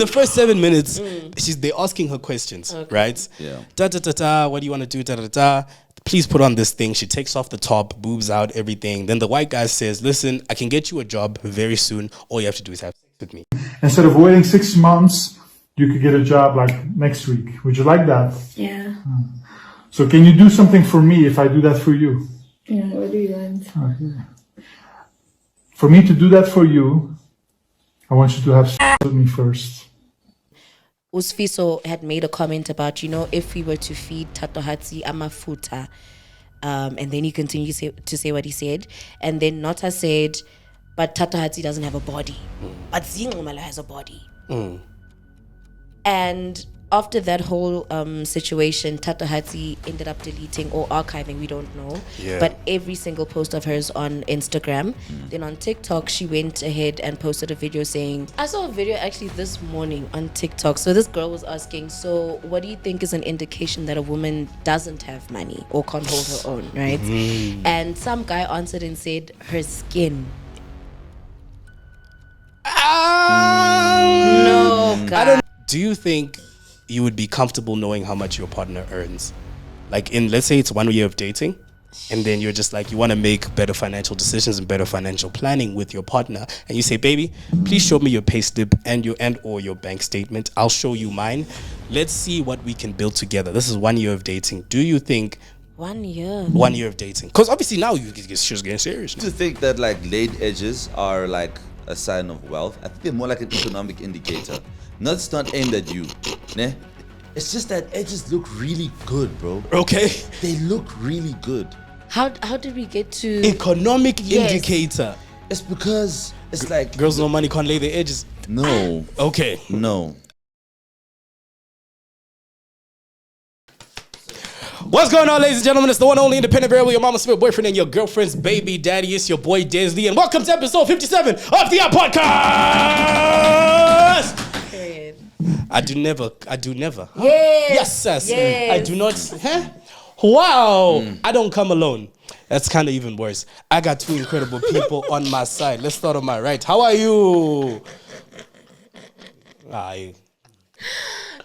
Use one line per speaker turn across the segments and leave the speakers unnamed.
the first 7 minutes, they're asking her questions, right?
Yeah.
What do you want to do? Please put on this thing. She takes off the top, boobs out, everything. Then the white guy says, listen, I can get you a job very soon. All you have to do is have sex with me.
Instead of waiting 6 months, you could get a job like next week. Would you like that?
Yeah.
So can you do something for me if I do that for you?
Yeah, what do you want?
Okay. For me to do that for you, I want you to have sex with me first.
Usfiso had made a comment about, if we were to feed Thatohatsi amafuta, and then he continued to say what he said. And then Nota said, but Thatohatsi doesn't have a body. But Zingumala has a body. And after that whole situation, Thatohatsi ended up deleting or archiving, we don't know.
Yeah.
But every single post of hers on Instagram. Then on TikTok, she went ahead and posted a video saying, I saw a video actually this morning on TikTok. So this girl was asking, so what do you think is an indication that a woman doesn't have money or can't hold her own, right? And some guy answered and said, her skin. No, God.
Do you think you would be comfortable knowing how much your partner earns? Like let's say it's 1 year of dating, and then you're just like, you want to make better financial decisions and better financial planning with your partner, and you say, baby, please show me your payslip and or your bank statement. I'll show you mine. Let's see what we can build together. This is 1 year of dating. Do you think
1 year?
1 year of dating? Because obviously now she's getting serious.
To think that like laid edges are like a sign of wealth, I think they're more like an economic indicator. No, it's not aimed at you. Ne? It's just that edges look really good, bro.
Okay.
They look really good.
How did we get to
Economic indicator.
It's because it's like
Girls with no money can't lay their edges.
no,
Okay.
no.
What's going on, ladies and gentlemen? It's the one only independent variable, your mama's favorite boyfriend and your girlfriend's baby daddy. It's your boy Desley, and welcome to episode 57 of the Podcast.
period?
I do never.
Yes.
Yes.
Yes.
I do not. Huh? Wow. I don't come alone. That's kind of even worse. I got two incredible people on my side. Let's start on my right. How are you?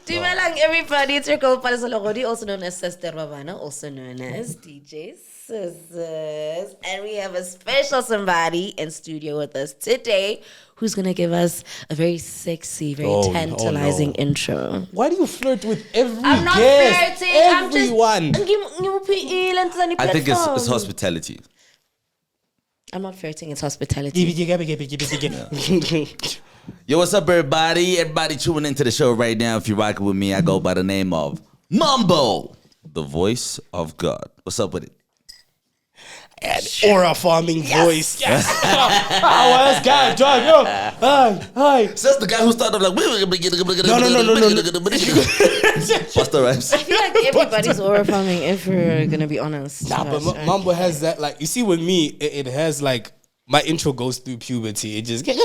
Dumelang everybody, it's your girl Palesalegodi, also known as Sister Ravana, also known as DJ Sisters. And we have a special somebody in studio with us today who's going to give us a very sexy, very tantalizing intro.
Why do you flirt with every
I'm not
guest?
flirting.
Everyone.
I
think it's hospitality.
I'm not flirting, it's hospitality.
Yo, what's up, everybody? Everybody tuning into the show right now. If you're rocking with me, I go by the name of Mambo, the voice of God. What's up with it?
An aura farming voice. Yes. This guy, drive, yo. Hi.
So that's the guy who started like,
No.
what's the rhymes?
I feel like everybody's aura farming, if we're going to be honest.
Nah, but Mambo has that, like, you see, with me, it has like, my intro goes through puberty. It just his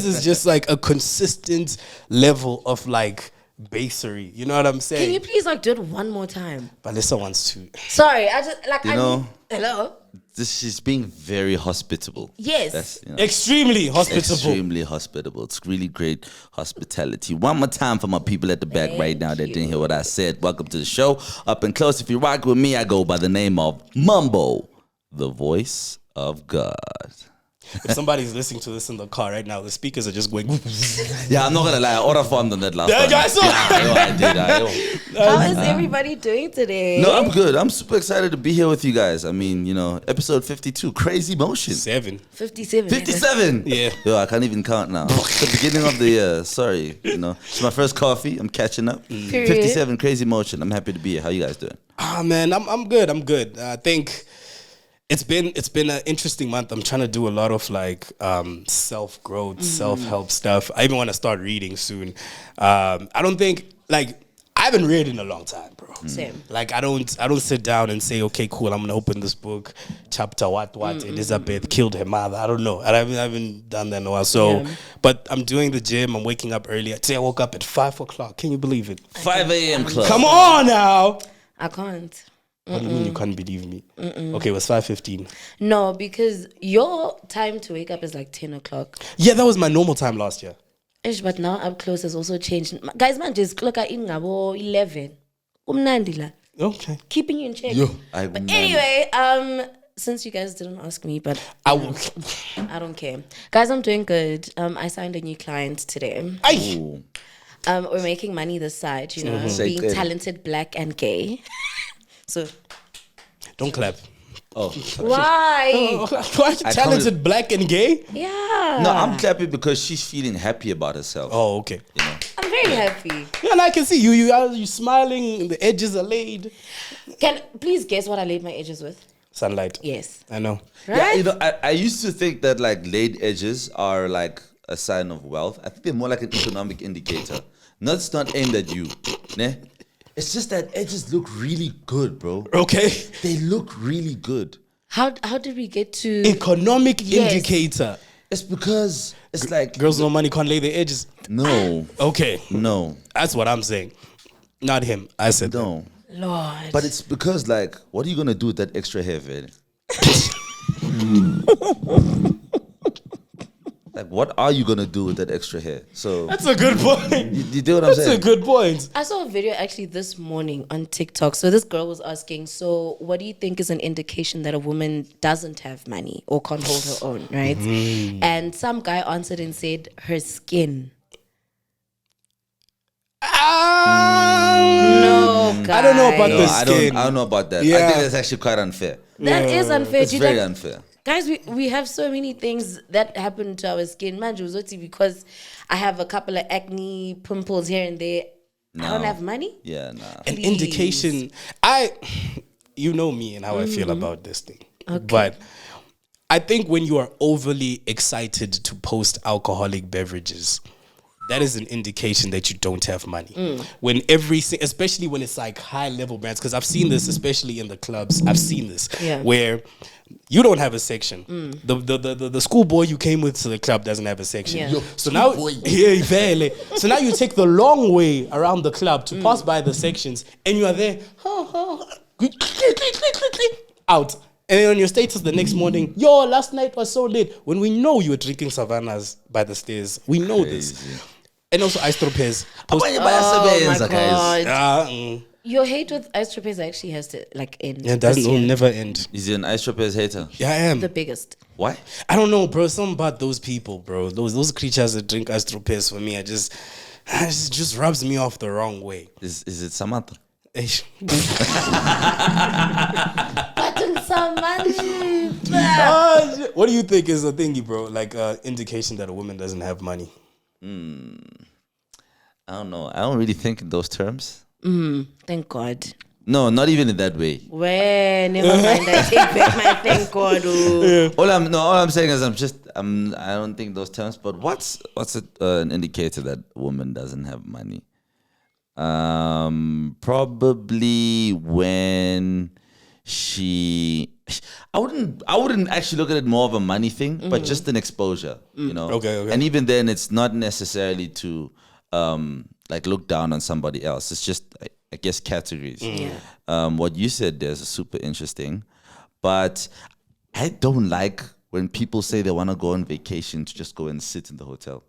is just like a consistent level of like basery. You know what I'm saying?
Can you please like do it one more time?
Balissa wants to.
Sorry, I just like
know,
hello.
She's being very hospitable.
Yes.
That's,
Extremely hospitable.
Extremely hospitable. It's really great hospitality. One more time for my people at the back right now that didn't hear what I said. Welcome to the show. Up and close. If you rock with me, I go by the name of Mambo, the voice of God.
If somebody's listening to this in the car right now, the speakers are just going.
Yeah, I'm not gonna lie. I ordered farmed on that last time.
Guys,
I did.
How is everybody doing today?
No, I'm good. I'm super excited to be here with you guys. I mean, episode 52, crazy motion.
57.
57.
Yeah.
Yo, I can't even count now. It's the beginning of the year. Sorry. It's my first coffee. I'm catching up.
Period.
57, crazy motion. I'm happy to be here. How you guys doing?
Man, I'm good. I think it's been an interesting month. I'm trying to do a lot of like self-growth, self-help stuff. I even want to start reading soon. I don't think I haven't read in a long time, bro.
Same.
Like I don't sit down and say, okay, cool, I'm gonna open this book, chapter what Elizabeth killed her mother. I don't know. I haven't done that in a while. So, but I'm doing the gym. I'm waking up early. Today I woke up at 5 o'clock. Can you believe it?
5 a.m. club.
Come on now.
I can't.
What do you mean you can't believe me? Okay, it was 5:15.
No, because your time to wake up is like 10 o'clock.
Yeah, that was my normal time last year.
But now up close has also changed. Guys, man, just look at 11. Umnandi la.
Okay.
Keeping you in check. But anyway, since you guys didn't ask me, but
I
don't care. Guys, I'm doing good. I signed a new client today. We're making money this side, you know, being talented, black and gay. So
don't clap.
Oh,
why?
Why talented, black and gay?
Yeah.
No, I'm clapping because she's feeling happy about herself.
Oh, okay.
You know?
I'm very happy.
Yeah, and I can see you smiling. The edges are laid.
Can please guess what I laid my edges with?
Sunlight.
Yes.
I know.
Right?
Yeah, you know, I used to think that like laid edges are like a sign of wealth. I think they're more like an economic indicator. No, it's not aimed at you. Ne? It's just that edges look really good, bro.
Okay.
They look really good.
How did we get to
Economic indicator.
It's because it's like
Girls no money can't lay their edges.
no,
Okay.
no,
That's what I'm saying. Not him. I said
no.
Lord?
But it's because like, what are you gonna do with that extra hair, man? Like, what are you gonna do with that extra hair? So
that's a good point.
you do what I'm saying?
That's a good point.
I saw a video actually this morning on TikTok. So this girl was asking, so what do you think is an indication that a woman doesn't have money or can't hold her own, right? And some guy answered and said, her skin. No, guys.
I don't know about
No,
the
I
skin.
don't know about that. I
Yeah.
think that's actually quite unfair.
That is unfair.
It's
Do you
very
think-
unfair.
Guys, we have so many things that happen to our skin. Man, Josoti, because I have a couple of acne, pimples here and there. I don't have money.
Yeah, nah.
An
Please.
indication. You know me and how I feel about this thing.
Okay.
But I think when you are overly excited to post alcoholic beverages, that is an indication that you don't have money. When especially when it's like high level brands, because I've seen this, especially in the clubs. I've seen this where you don't have a section. The schoolboy you came with to the club doesn't have a section.
Yeah.
So now, so now you take the long way around the club to pass by the sections, and you are there, out. And then on your status the next morning, yo, last night was so late. When we know you were drinking Savannas by the stairs, we know this. And also Istropez.
Oh my
guys.
God. Your hate with Istropez actually has to like end.
Yeah, that will never end.
Is he an Ice Trapez hater?
Yeah, I am.
The biggest.
Why?
I don't know, bro. Something about those people, bro. Those creatures that drink Istropez for me, it just rubs me off the wrong way.
Is it Samantha?
What do you think is a thingy, bro? Like indication that a woman doesn't have money?
I don't know. I don't really think in those terms.
Thank God.
No, not even in that way.
Well, never mind. I take back my thank God. Oh.
All I'm saying is I don't think those terms. But what's an indicator that a woman doesn't have money? Probably when I wouldn't actually look at it more of a money thing, but just an exposure, you know.
Okay.
And even then, it's not necessarily to like look down on somebody else. It's just I guess categories. What you said there's super interesting, but I don't like when people say they want to go on vacation to just go and sit in the hotel.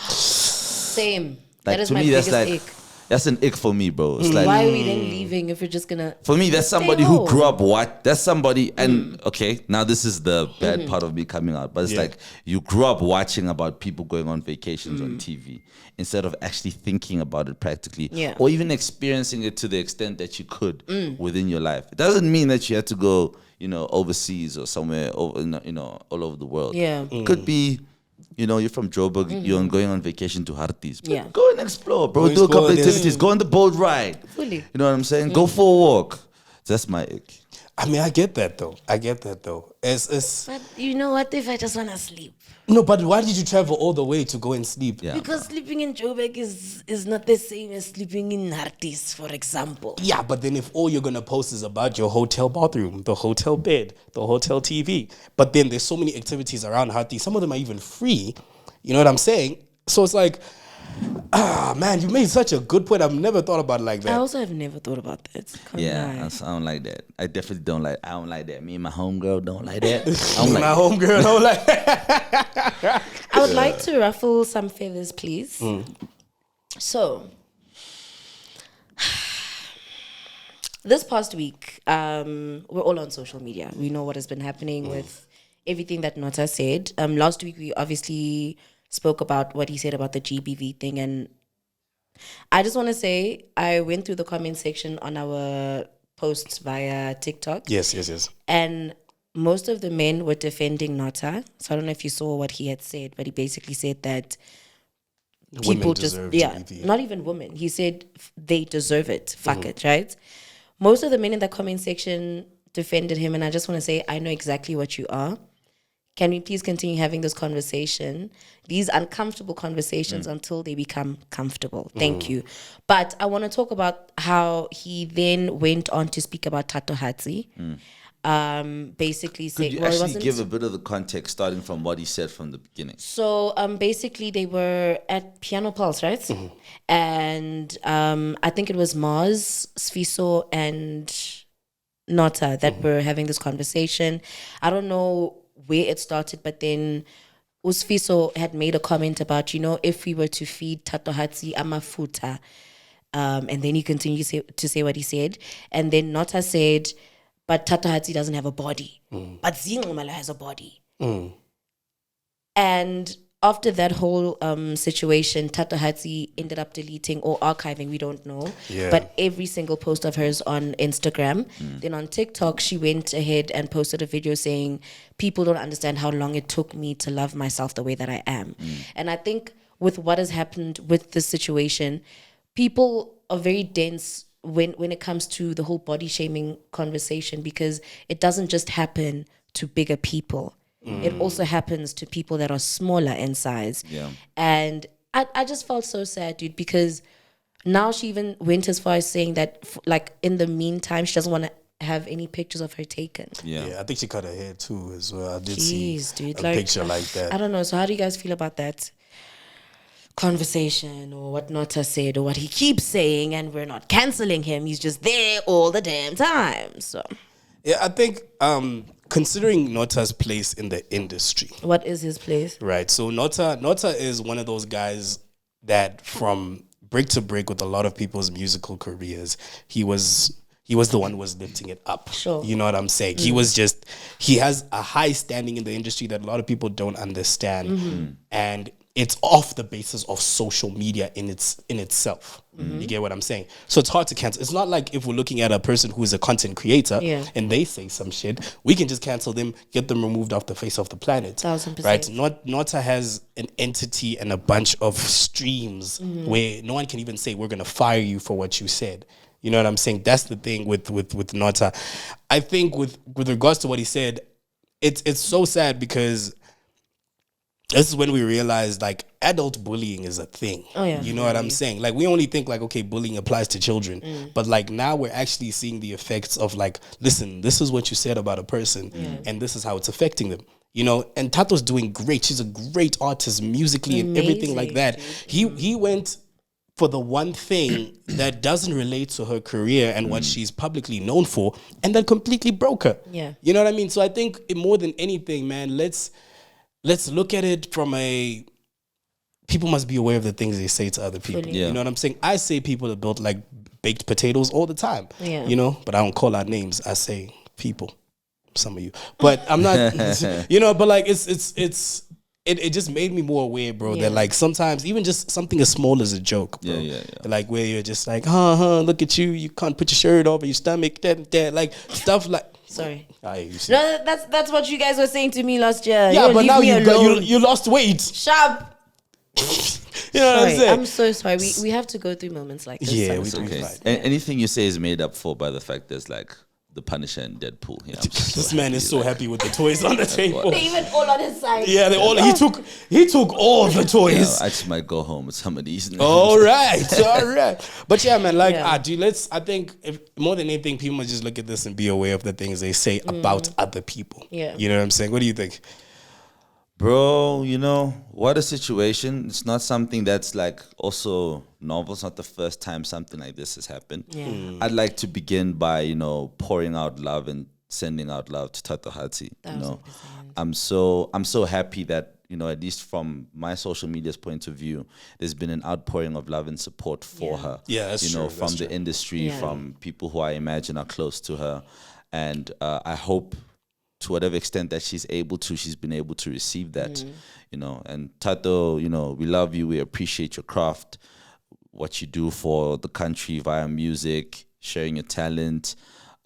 Same.
Like
That is
to
my
me, that's
biggest
like
ick.
that's an ick for me, bro. It's like
Why are we then leaving if you're just gonna?
for me, that's somebody
home.
who grew up that's somebody, and okay, now this is the bad part of me coming out, but it's like you grew up watching about people going on vacations on TV instead of actually thinking about it practically, or even experiencing it to the extent that you could within your life. It doesn't mean that you have to go, overseas or somewhere over, all over the world.
Yeah.
Could be. You're from Joburg, you're going on vacation to Hartis.
Yeah.
Go and explore, bro.
Go
Do a couple
explore,
activities. Go on the boat ride.
Fully.
You know what I'm saying? Go for a walk. That's my ick.
I mean, I get that though. It's
But you know what? If I just wanna sleep,
no, but why did you travel all the way to go and sleep?
Yeah.
because sleeping in Joburg is not the same as sleeping in Hartis, for example.
Yeah, but then if all you're gonna post is about your hotel bathroom, the hotel bed, the hotel TV, but then there's so many activities around Hati, some of them are even free. You know what I'm saying? So it's like, Ah, man, you made such a good point. I've never thought about it like
I
that.
also have never thought about that. Can't lie.
I don't like that. I definitely don't like. I don't like that. Me and my homegirl don't like that. I don't
My
like
homegirl, don't like.
I would like to ruffle some feathers, please. So, this past week, we're all on social media. We know what has been happening with everything that Nota said. Last week, we obviously spoke about what he said about the GBV thing. And I just want to say, I went through the comment section on our posts via TikTok.
Yes.
And most of the men were defending Nota. So I don't know if you saw what he had said, but he basically said that people
Women
just,
deserve
yeah,
GBV.
not even women. He said they deserve it. Fuck it, right? Most of the men in the comment section defended him. And I just want to say, I know exactly what you are. Can we please continue having this conversation, these uncomfortable conversations until they become comfortable? Thank you. But I want to talk about how he then went on to speak about Thatohatsi. Basically
Could
saying,
you
well, it
actually
wasn't.
give a bit of the context, starting from what he said from the beginning?
So basically they were at Piano Pulse, right? And I think it was Mars, Sfiso, and Nota that were having this conversation. I don't know where it started, but then Usfiso had made a comment about, if we were to feed Thatohatsi amafuta, and then he continued to say what he said. And then Nota said, but Thatohatsi doesn't have a body. But Zingumala has a body. And after that whole situation, Thatohatsi ended up deleting or archiving, we don't know.
Yeah.
But every single post of hers on Instagram. Then on TikTok, she went ahead and posted a video saying, people don't understand how long it took me to love myself the way that I am. And I think with what has happened with this situation, people are very dense when it comes to the whole body shaming conversation, because it doesn't just happen to bigger people. It also happens to people that are smaller in size.
Yeah.
And I just felt so sad, dude, because now she even went as far as saying that, like, in the meantime, she doesn't want to have any pictures of her taken.
Yeah.
I think she cut her hair too as well. I did
Jeez,
see
dude,
a
like,
picture like that.
I don't know. So how do you guys feel about that conversation, or what Nota said, or what he keeps saying? And we're not canceling him. He's just there all the damn time. So
Yeah, I think considering Nota's place in the industry,
what is his place?
right? So Nota is one of those guys that from break to break with a lot of people's musical careers, he was the one who was lifting it up.
Sure.
You know what I'm saying? He has a high standing in the industry that a lot of people don't understand. And it's off the basis of social media in itself. You get what I'm saying? So it's hard to cancel. It's not like if we're looking at a person who is a content creator and they say some shit, we can just cancel them, get them removed off the face of the planet.
1000%.
Right? Nota has an entity and a bunch of streams where no one can even say, we're going to fire you for what you said. You know what I'm saying? That's the thing with Nota. I think with regards to what he said, it's so sad because this is when we realized, like, adult bullying is a thing.
Oh, yeah.
You know what I'm saying? Like, we only think, like, okay, bullying applies to children. But, like, now we're actually seeing the effects of, like, listen, this is what you said about a person, and this is how it's affecting them. You know, and Tato's doing great. She's a great artist musically and everything like that. He went for the one thing that doesn't relate to her career and what she's publicly known for, and that completely broke her.
Yeah.
You know what I mean? So I think more than anything, man, let's look at it from a, people must be aware of the things they say to other people.
Fully.
Yeah.
You know what I'm saying? I say people are built like baked potatoes all the time.
Yeah.
You know, but I don't call out names. I say people, some of you. But I'm not, you know, but like it just made me more aware, bro,
Yeah.
that like sometimes even just something as small as a joke, bro.
Yeah.
Like where you're just like, look at you, you can't put your shirt over your stomach, that, like stuff like.
Sorry.
You see.
No, that's what you guys were saying to me last year.
Yeah,
Yo,
but
leave
now
me
you
alone.
you lost weight.
Sharp.
You know what I'm
Sorry,
saying?
I'm so sorry. We have to go through moments like this.
Yeah,
I'm
we
It's
sorry.
do.
okay.
Right.
Anything you say is made up for by the fact there's like the Punisher and Deadpool. Yeah, I'm just
This
so
man
happy,
is so
like,
happy with the toys on the table.
They even all on his side.
Yeah, they all he took all the
yeah,
toys.
I just might go home with some of these.
All right. But yeah, man, like,
Yeah.
dude, I think if more than anything, people must just look at this and be aware of the things they say about other people.
Yeah.
You know what I'm saying? What do you think?
Bro, you know, what a situation. It's not something that's like also novel. It's not the first time something like this has happened.
Yeah.
I'd like to begin by, you know, pouring out love and sending out love to Thatohatsi. You know,
1000%.
I'm so happy that, you know, at least from my social media's point of view, there's been an outpouring of love and support for her.
Yeah, that's
you know,
true,
from
that's
the
true.
industry,
Yeah.
from people who I imagine are close to her. And I hope to whatever extent that she's been able to receive that, you know. And Tato, you know, we love you. We appreciate your craft, what you do for the country via music, sharing your talent,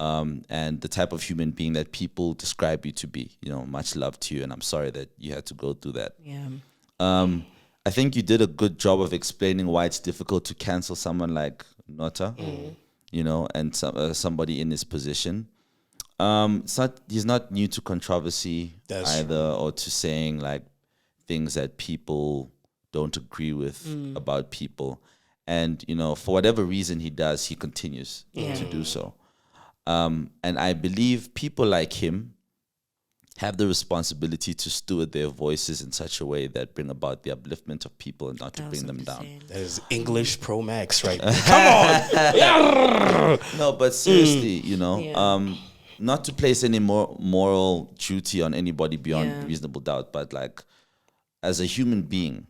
and the type of human being that people describe you to be. You know, much love to you, and I'm sorry that you had to go through that.
Yeah.
I think you did a good job of explaining why it's difficult to cancel someone like Nota, you know, and somebody in his position. He's not new to controversy
That's
either, or to saying like things that people don't agree with about people. And, you know, for whatever reason he does, he continues to do so. And I believe people like him have the responsibility to steward their voices in such a way that bring about the upliftment of people and not to bring them down.
1000%.
That is English Pro Max right there. Come on.
No, but seriously, you know,
Yeah.
not to place any more moral duty on anybody beyond
Yeah.
reasonable doubt, but like as a human being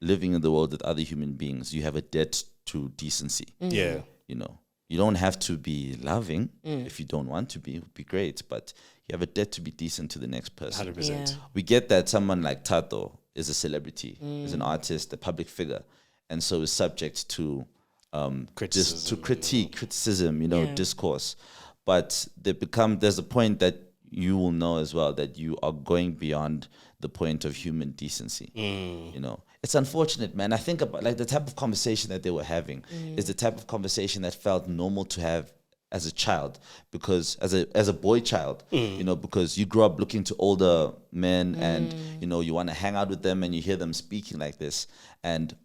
living in the world with other human beings, you have a debt to decency.
Yeah.
You know, you don't have to be loving if you don't want to be. It would be great, but you have a debt to be decent to the next person.
100%.
Yeah.
We get that someone like Tato is a celebrity, is an artist, a public figure, and so is subject to criticism, you know,
Yeah.
discourse. But there's a point that you will know as well that you are going beyond the point of human decency. You know, it's unfortunate, man. I think about like the type of conversation that they were having is the type of conversation that felt normal to have as a child, because as a boy child, you know, because you grow up looking to older men and, you know, you want to hang out with them and you hear them speaking like this. And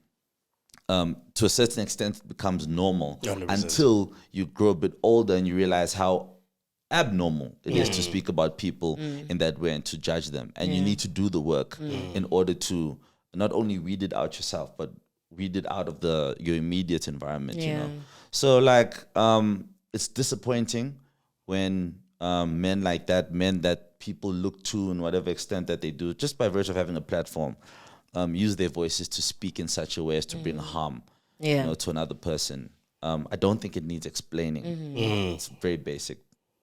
to a certain extent, it becomes normal
100%.
until you grow a bit older and you realize how abnormal it is to speak about people in that way and to judge them. And you need to do the work in order to not only weed it out yourself, but weed it out of your immediate environment, you know. So like, it's disappointing when men like that, men that people look to in whatever extent that they do, just by virtue of having a platform, use their voices to speak in such a way as to bring harm, you know, to another person. I don't think it needs explaining. It's very basic.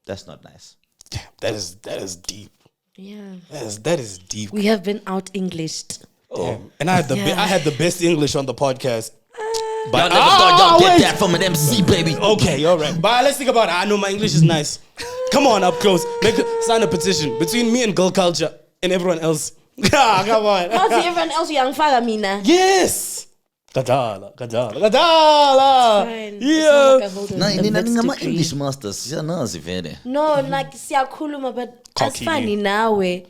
That's not nice.
Damn, that is deep.
Yeah.
That is deep.
We have been out Englished.
Damn. And I had the best English on the podcast. But
Y'all never thought y'all
wait.
get that from an MC, baby.
Okay, all right. But let's think about it. I know my English is nice. Come on, up close. Sign a petition between me and girl culture and everyone else. Come on.
How's everyone else young father mina?
Yes. Kadala.
Fine. It's
Yeah.
not like I hold a
No,
mixed
my
degree.
English masters, siyanazi vele.
No, like siyakhuluma, but as
Cocky.
funny nawe,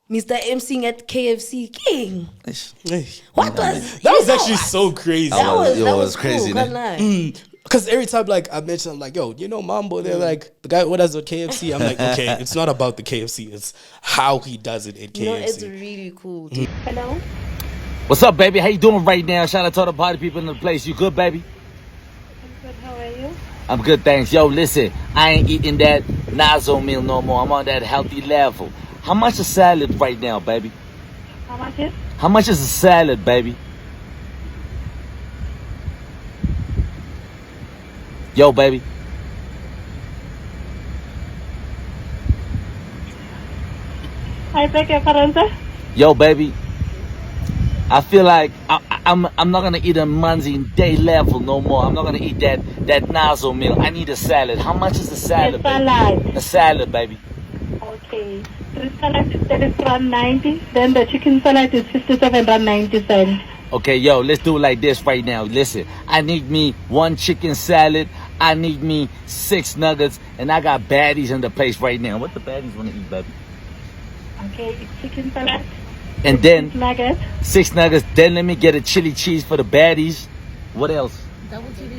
Mr. MCing at KFC King.
Hey.
What was
That was actually so crazy.
that was
It
that
was
was
crazy,
cool,
ne?
can't lie.
Because every time like I mention, I'm like, yo, you know Mambo, they're like, the guy who does the KFC. I'm like, okay, it's not about the KFC, it's how he does it at KFC.
You know, it's really cool. Dude.
Hello?
What's up, baby? How you doing right now? Shout out to all the party people in the place. You good, baby?
I'm good, how are you?
I'm good, thanks. Yo, listen, I ain't eating that nazo meal no more. I'm on that healthy level. How much is salad right now, baby?
How much is?
How much is a salad, baby? Yo, baby.
I beg your pardon, sir?
Yo, baby. I feel like I'm not gonna eat a Mzansi day level no more. I'm not gonna eat that nazo meal. I need a salad. How much is a salad,
A
baby?
salad.
A salad, baby.
Okay. The salad is 30 then the chicken salad is 57.90.
Okay, yo, let's do it like this right now. Listen, I need me 1 chicken salad. I need me 6 nuggets, and I got baddies in the place right now. What the baddies want to eat, baby?
Okay, chicken salad,
And then
nugget,
6 nuggets. Then let me get a chili cheese for the baddies. What else?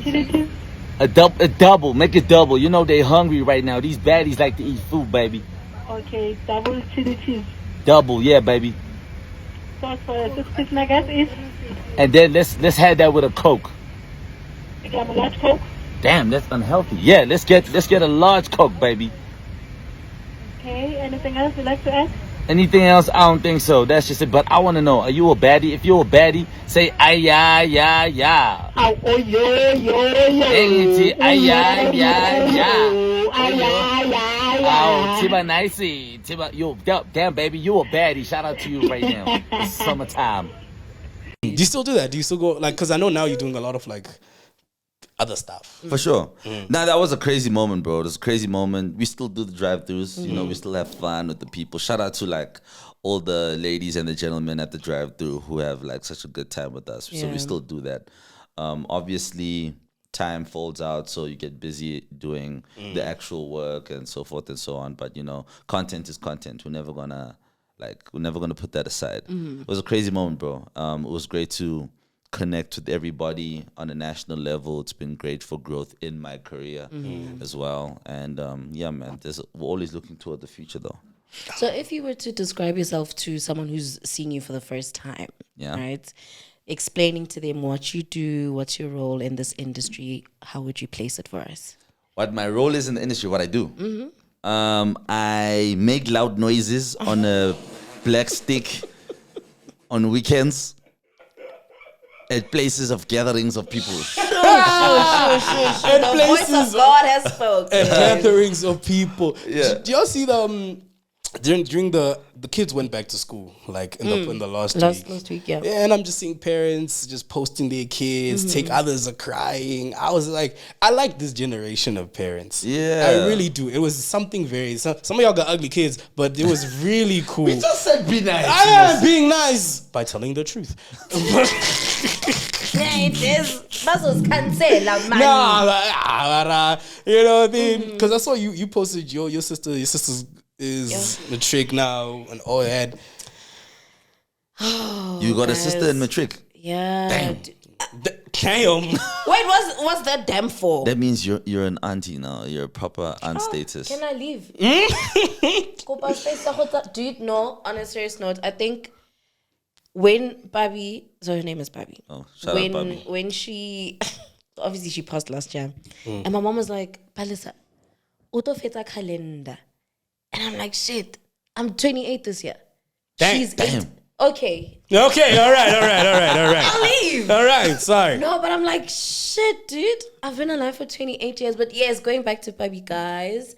chili cheese.
A double. Make it double. You know they hungry right now. These baddies like to eat food, baby.
Okay, double chili cheese.
Double, yeah, baby.
sauce for a 6-piece nuggets is
And then let's have that with a Coke.
you have a large Coke.
Damn, that's unhealthy. Yeah, let's get a large Coke, baby.
Okay, anything else you'd like to add?
Anything else? I don't think so. That's just it. But I want to know, are you a baddie? If you're a baddie, say ay ya ya ya.
Oh, yo, yo, yo.
Hey, ay ya ya ya. Oh,
Yeah.
Tiba nicey. Tiba, you damn baby, you a baddie. Shout out to you right now. It's summertime.
Do you still do that? Do you still go like? Because I know now you're doing a lot of like other stuff.
For sure. Now that was a crazy moment, bro. It was a crazy moment. We still do the drive-thrus. You know, we still have fun with the people. Shout out to like all the ladies and the gentlemen at the drive-thru who have like such a good time with us. So
Yeah.
we still do that. Obviously, time folds out, so you get busy doing the actual work and so forth and so on. But you know, content is content. We're never gonna put that aside. It was a crazy moment, bro. It was great to connect with everybody on a national level. It's been great for growth in my career as well. And yeah, man, we're always looking toward the future though.
So if you were to describe yourself to someone who's seeing you for the first time,
Yeah.
right? Explaining to them what you do, what's your role in this industry, how would you place it for us?
What my role is in the industry, what I do. I make loud noises on a black stick on weekends at places of gatherings of people.
The voice of God has spoken.
And gatherings of people.
Yeah.
Do y'all see the during the kids went back to school like in the last week.
Last week, yeah.
Yeah, and I'm just seeing parents just posting their kids, take others are crying. I was like, I like this generation of parents.
Yeah.
I really do. It was something some of y'all got ugly kids, but it was really cool.
We just said be nice.
I am being nice by telling the truth.
Yeah, it is. That's what's cancela, man.
You know what I mean? Because I saw you posted your sister's is matric now and all that.
You got a sister in matric.
Yeah.
Damn.
Wait, what's that damn for?
That means you're an auntie now. You're a proper aunt status.
Can I leave? Do you know, on a serious note, I think when Babi, so her name is Babi.
Oh, shout out Babi.
When she, obviously she passed last year. And my mom was like, Palesa, uto feta calendar. And I'm like, shit, I'm 28 this year.
Damn.
She's 8. Okay.
Okay, all right.
I'll leave.
All right, sorry.
No, but I'm like, shit, dude. I've been alive for 28 years. But yes, going back to Babi, guys.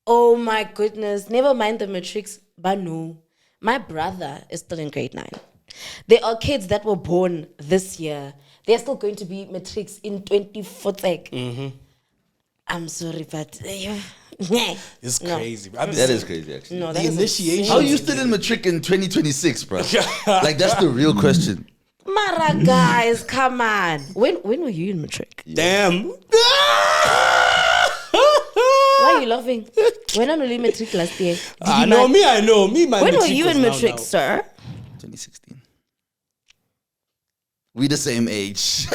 Oh my goodness. Never mind the matrics. But no. My brother is still in grade 9. There are kids that were born this year. They're still going to be matrics in 24. I'm sorry, but...
It's crazy, bro.
That is crazy, actually.
No,
The
that is
initiation.
insane.
How are you still in matric in 2026, bro? Like, that's the real question.
Mara, guys, come on. When were you in matric?
Damn.
Why are you laughing? When I'm in matric last year?
I know. Me, my
When were
matric
you
was
in
now.
matric, sir?
2016. We the same age.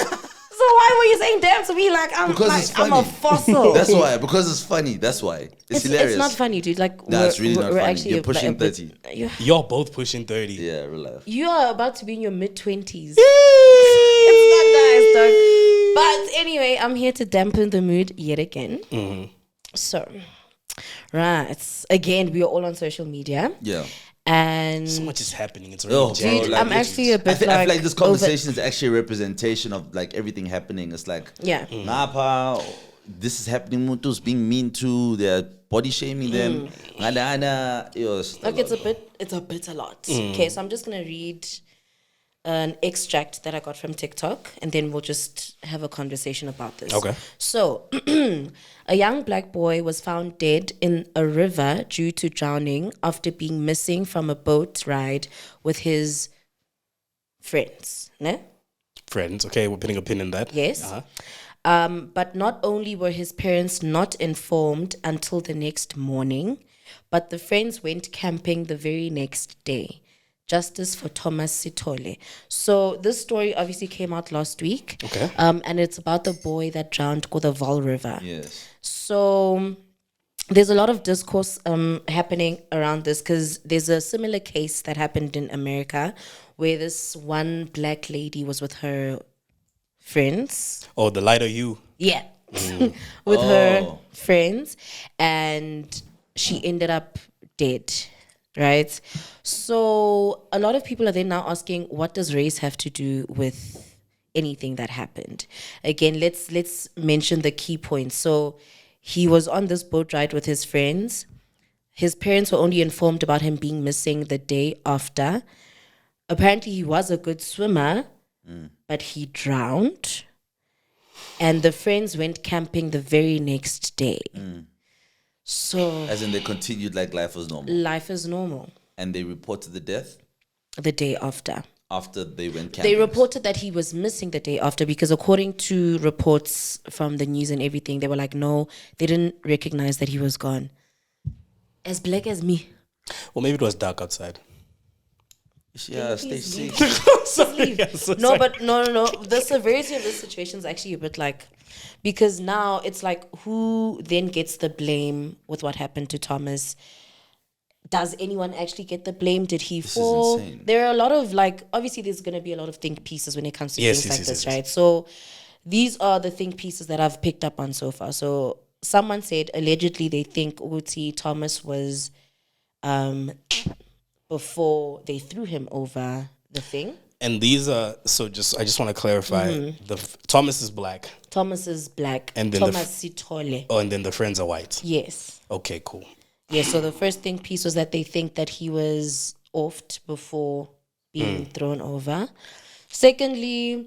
So why were you saying damn to me like I'm
Because
like
it's
I'm
funny.
a fossil?
That's why. Because it's funny. That's why. It's hilarious.
It's not funny, dude. Like
Nah, it's really not
we're
funny.
actually
You're pushing 30.
You're both pushing 30.
Yeah, real life.
You are about to be in your mid-20s. It's not nice, dog. But anyway, I'm here to dampen the mood yet again. So, right. Again, we are all on social media.
Yeah.
And
So much is happening. It's
Oh,
really
bro,
dude,
like,
I'm actually a bit
I feel like this
over-
conversation is actually a representation of like everything happening. It's like,
Yeah.
Napa, this is happening. Mutu's being mean to. They're body shaming them. Ngada,
Like it's a bit a lot. Okay, so I'm just gonna read an extract that I got from TikTok, and then we'll just have a conversation about this.
Okay.
So, a young black boy was found dead in a river due to drowning after being missing from a boat ride with his friends. Ne?
friends. Okay, we're putting a pin in that.
Yes. But not only were his parents not informed until the next morning, but the friends went camping the very next day. Justice for Thomas Sithole. So this story obviously came out last week.
Okay.
And it's about the boy that drowned called the Vaal River.
Yes.
So there's a lot of discourse happening around this because there's a similar case that happened in America where this one black lady was with her friends.
Oh, the lighter you.
Yeah. With her friends, and she ended up dead. Right? So a lot of people are then now asking, what does race have to do with anything that happened? Again, let's mention the key points. So he was on this boat ride with his friends. His parents were only informed about him being missing the day after. Apparently he was a good swimmer, but he drowned. And the friends went camping the very next day. So
As in, they continued like life was normal.
life is normal.
And they reported the death
The day after.
after they went camping.
They reported that he was missing the day after because according to reports from the news and everything, they were like, no, they didn't recognize that he was gone. As black as me.
Well, maybe it was dark outside.
Yeah, stay
Please leave.
safe.
Sorry, yeah, so
No,
sorry.
but no. The severity of this situation is actually a bit like, because now it's like, who then gets the blame with what happened to Thomas? Does anyone actually get the blame? Did he fall?
insane.
There are a lot of obviously there's going to be a lot of think pieces when it comes to
Yes,
things
yes,
like
yes,
this,
yes, yes.
right? So these are the think pieces that I've picked up on so far. So someone said allegedly they think Uti Thomas was before they threw him over the thing.
And these are I just want to clarify. Thomas is black.
Thomas is black.
And then
Thomas Sithole.
Oh, and then the friends are white.
Yes.
Okay, cool.
Yeah, so the first thing piece was that they think that he was offed before being thrown over. Secondly,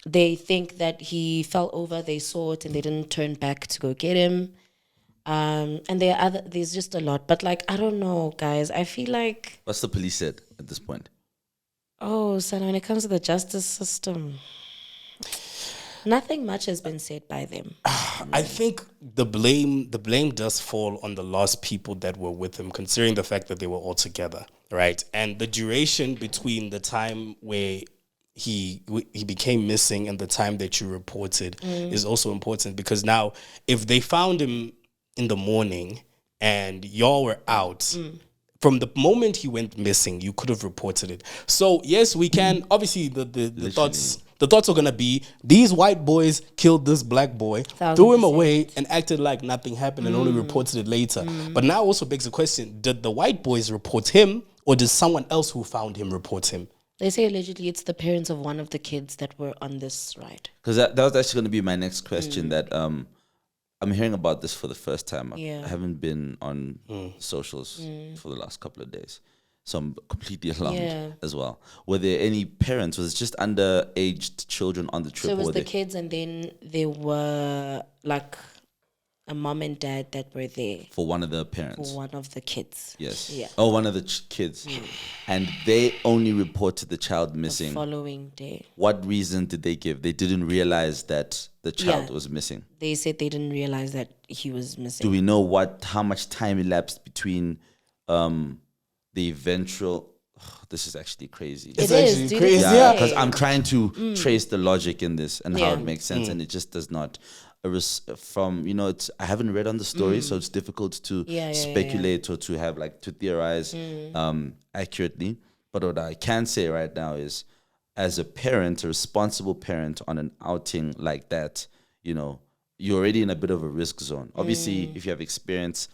they think that he fell over, they saw it and they didn't turn back to go get him. And there's just a lot. But I don't know, guys. I feel like,
What's the police said at this point?
oh, son, when it comes to the justice system, nothing much has been said by them.
I think the blame does fall on the last people that were with him, considering the fact that they were all together, right? And the duration between the time where he became missing and the time that you reported is also important, because now if they found him in the morning and y'all were out, from the moment he went missing, you could have reported it. So yes, we can. Obviously, the thoughts are gonna be, these white boys killed this black boy, threw him
1000%.
away, and acted like nothing happened and only reported it later. But now also begs the question: did the white boys report him, or did someone else who found him report him?
They say allegedly it's the parents of one of the kids that were on this ride.
Because that was actually going to be my next question. That I'm hearing about this for the first time.
Yeah.
I haven't been on socials for the last couple of days, so I'm completely alarmed as well. Were there any parents? Was it just underaged children on the trip?
So it was
or
the
they-
kids, and then there were a mom and dad that were there
for one of the parents?
for one of the kids.
Yes.
Yeah.
Oh, one of the kids, and they only reported the child
The
missing.
following day.
What reason did they give? They didn't realize that the child
Yeah.
was missing.
They said they didn't realize that he was missing.
Do we know how much time elapsed between the eventual? This is actually crazy.
It
It's
is,
actually
dude,
crazy.
it's
Yeah,
insane.
because I'm trying to trace the logic in this and how
Yeah.
it makes sense, and it just does not. I haven't read on the story, so it's difficult to
Yeah.
speculate or to have to theorize accurately. But what I can say right now is, as a parent, a responsible parent on an outing like that, you're already in a bit of a risk zone. Obviously, if you have experience,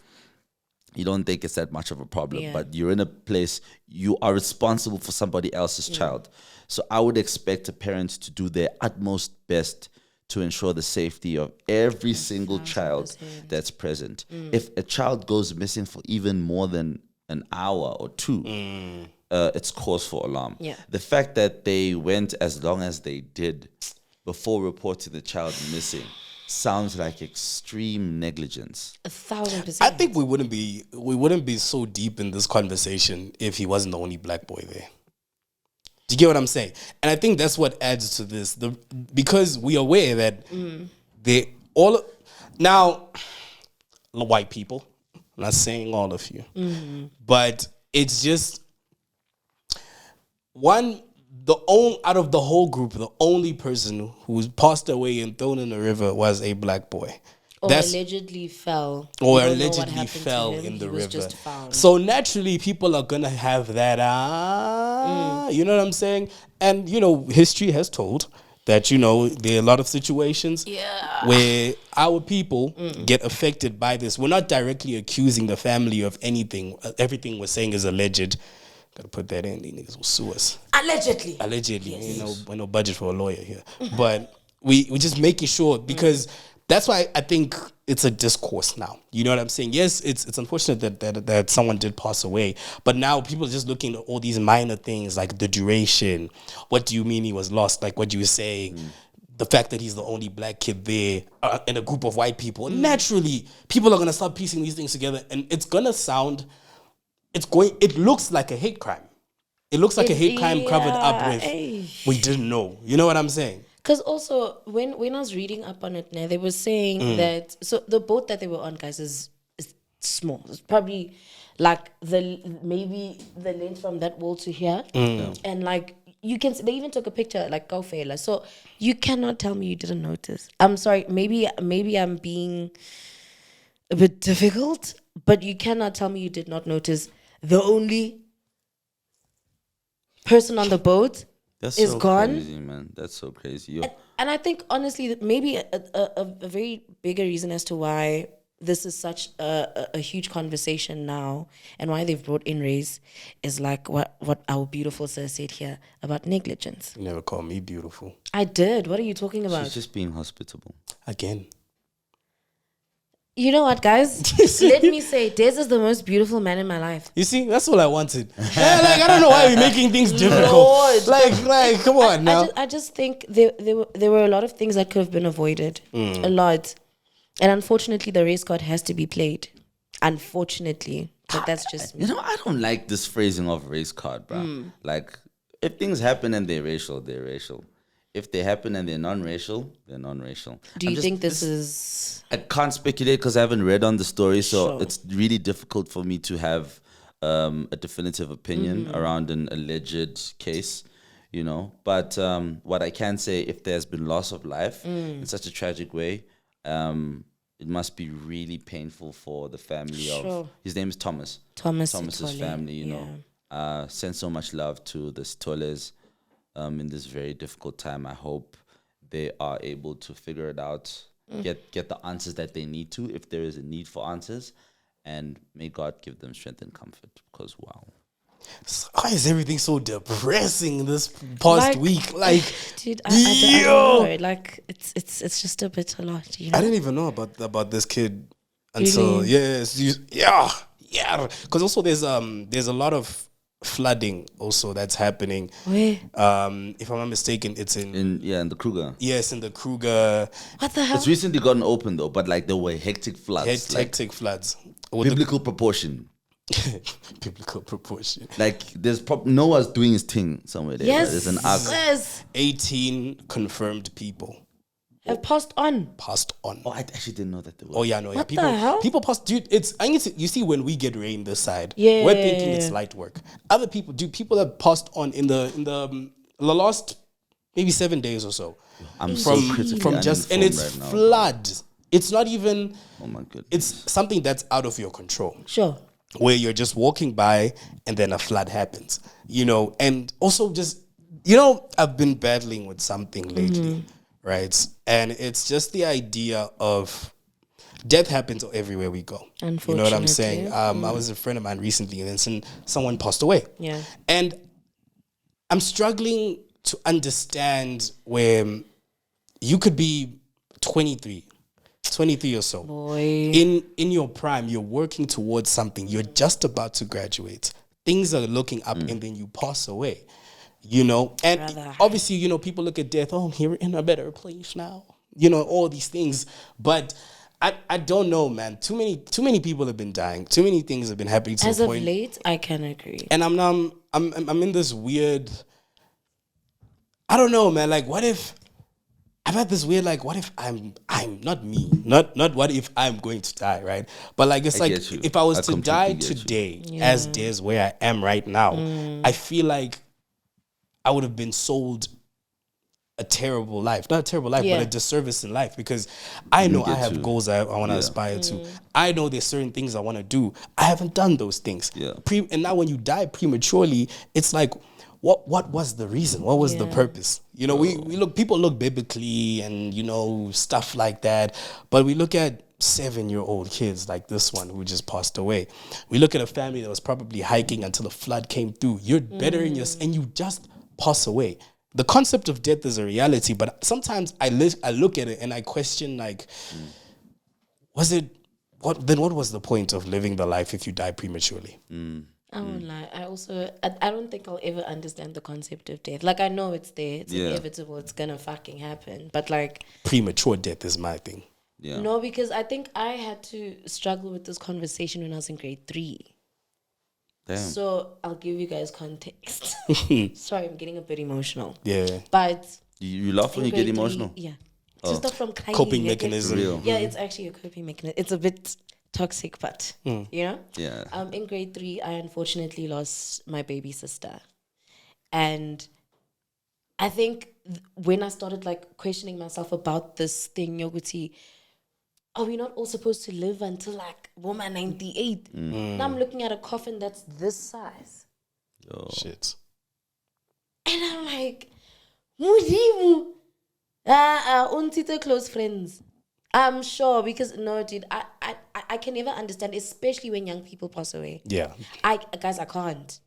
you don't think it's that much of a problem,
Yeah.
but you're in a place, you are responsible for somebody else's child. So I would expect a parent to do their utmost best to ensure the safety of every single child that's present. If a child goes missing for even more than an hour or two, it's cause for alarm.
Yeah.
The fact that they went as long as they did before reporting the child missing sounds like extreme negligence.
1,000%.
I think we wouldn't be so deep in this conversation if he wasn't the only black boy there. Do you get what I'm saying? And I think that's what adds to this. Because we are aware that they all now white people. I'm not saying all of you, but it's just out of the whole group, the only person who's passed away and thrown in the river was a black boy.
Or
That's
allegedly fell.
or
We don't know what
allegedly
happened to
fell
him.
in
He
the
was
river.
just found.
So naturally, people are gonna have that. You know what I'm saying? And history has told that there are a lot of situations where our people get affected by this. We're not directly accusing the family of anything. Everything we're saying is alleged. Gotta put that in. These niggas will sue us.
Allegedly.
Allegedly, we're no budget for a lawyer here, but we're just making sure, because that's why I think it's a discourse now. You know what I'm saying? Yes, it's unfortunate that someone did pass away, but now people are just looking at all these minor things like the duration. What do you mean he was lost? Like what you were saying. The fact that he's the only black kid there in a group of white people. Naturally, people are gonna start piecing these things together, and it's gonna sound. It looks like a hate crime. It looks like a hate crime covered up with we didn't know. You know what I'm saying?
Because also, when I was reading up on it now, they were saying that, so the boat that they were on, guys, is small. It's probably like maybe the length from that wall to here. And like, they even took a picture, like, go fella. So you cannot tell me you didn't notice. I'm sorry, maybe I'm being a bit difficult, but you cannot tell me you did not notice the only person on the boat
That's
is
so
gone.
crazy, man. That's so crazy. Yo.
And I think, honestly, that maybe a very bigger reason as to why this is such a huge conversation now, and why they've brought in race, is like what our beautiful sir said here about negligence.
You never call me beautiful.
I did. What are you talking about?
She's just being hospitable.
Again.
You know what, guys? Let me say, Des is the most beautiful man in my life.
You see, that's all I wanted. I don't know why we're making things difficult.
Lord.
Like, come on now.
I just think there were a lot of things that could have been avoided. A lot. And unfortunately, the race card has to be played. Unfortunately. But that's just me.
I don't like this phrasing of race card, bro. Like, if things happen and they're racial, they're racial. If they happen and they're non-racial, they're non-racial.
Do you think this is...
I can't speculate because I haven't read on the story, so
Sure.
it's really difficult for me to have a definitive opinion around an alleged case, But what I can say, if there's been loss of life in such a tragic way, it must be really painful for the family of... His name is Thomas. Thomas's
Tole,
family, send so much love to the Toles in this very difficult time. I hope they are able to figure it out, get the answers that they need to, if there is a need for answers, and may God give them strength and comfort, because wow.
Why is everything so depressing this past week? Like,
dude, I don't know. Like, it's just a bit a lot,
I didn't even know about this kid until yeah. Because also there's a lot of flooding also that's happening.
Where?
If I'm not mistaken, it's in
the Kruger.
Yes, in the Kruger.
What the hell?
It's recently gotten open though, but like there were hectic floods.
Hectic floods.
Biblical proportion.
Biblical proportion.
Like there's Noah's doing his thing somewhere there.
Yes.
Right? There's an ark.
Yes.
18 confirmed people
Have passed on.
Oh, I actually didn't know that there was.
Oh yeah, no, yeah.
What the hell?
People pass, dude. You see when we get rain this side,
Yeah.
we're thinking it's light work. Other people, people have passed on in the last maybe 7 days or so.
I'm so critically
from just, and it's
uninformed right now.
flood. It's not even.
Oh my goodness.
It's something that's out of your control.
Sure.
Where you're just walking by and then a flood happens, and also just, I've been battling with something lately, right? And it's just the idea of death happens everywhere we go. You know what I'm saying? I was with a friend of mine recently and then someone passed away.
Yeah.
And I'm struggling to understand where you could be 23 or so.
Boy.
In your prime, you're working towards something. You're just about to graduate. Things are looking up and then you pass away. And obviously, people look at death, oh, you're in a better place now. All these things. But I don't know, man. Too many people have been dying. Too many things have been happening to
As
a
of
point.
late, I can agree.
And I'm in this weird, I don't know, man. Like, what if I've had this weird, like, what if I'm not me, not what if I'm going to die, right? But like, it's
I
like
get you.
if I was
I
to
completely
die
get you.
today, as Des where I am right now, I feel like I would have been sold a terrible life. Not a terrible life,
Yeah.
but a disservice in life, because I know I
get
have
to.
goals I want to aspire to. I know there's certain things I want to do. I haven't done those things.
Yeah.
And now when you die prematurely, it's like, what was the reason? What was the
Yeah.
purpose? You know, we look, people look biblically and, you know, stuff like that, but we look at 7-year-old kids like this one who just passed away. We look at a family that was probably hiking until a flood came through. You're better in your, and you just pass away. The concept of death is a reality, but sometimes I look at it and I question, like, what was the point of living the life if you die prematurely?
I won't lie. I don't think I'll ever understand the concept of death. Like, I know it's there. It's inevitable. It's gonna fucking happen. But like,
Premature death is my thing.
Yeah.
no, because I think I had to struggle with this conversation when I was in grade 3.
Damn.
So I'll give you guys context. Sorry, I'm getting a bit emotional.
Yeah.
But
You laugh when
in
you get
grade 3,
emotional?
yeah. To stop from crying.
Coping
like, it's-
mechanism.
Real.
Yeah, it's actually a coping mechanism. It's a bit toxic, but you know?
Yeah.
In grade 3, I unfortunately lost my baby sister. And I think when I started like questioning myself about this thing, Yoguti, are we not all supposed to live until like woman 98? Now I'm looking at a coffin that's this size.
Shit.
And I'm like, Mudimu. Untito close friends. I'm sure, because no, dude, I can never understand, especially when young people pass away.
Yeah.
I can't.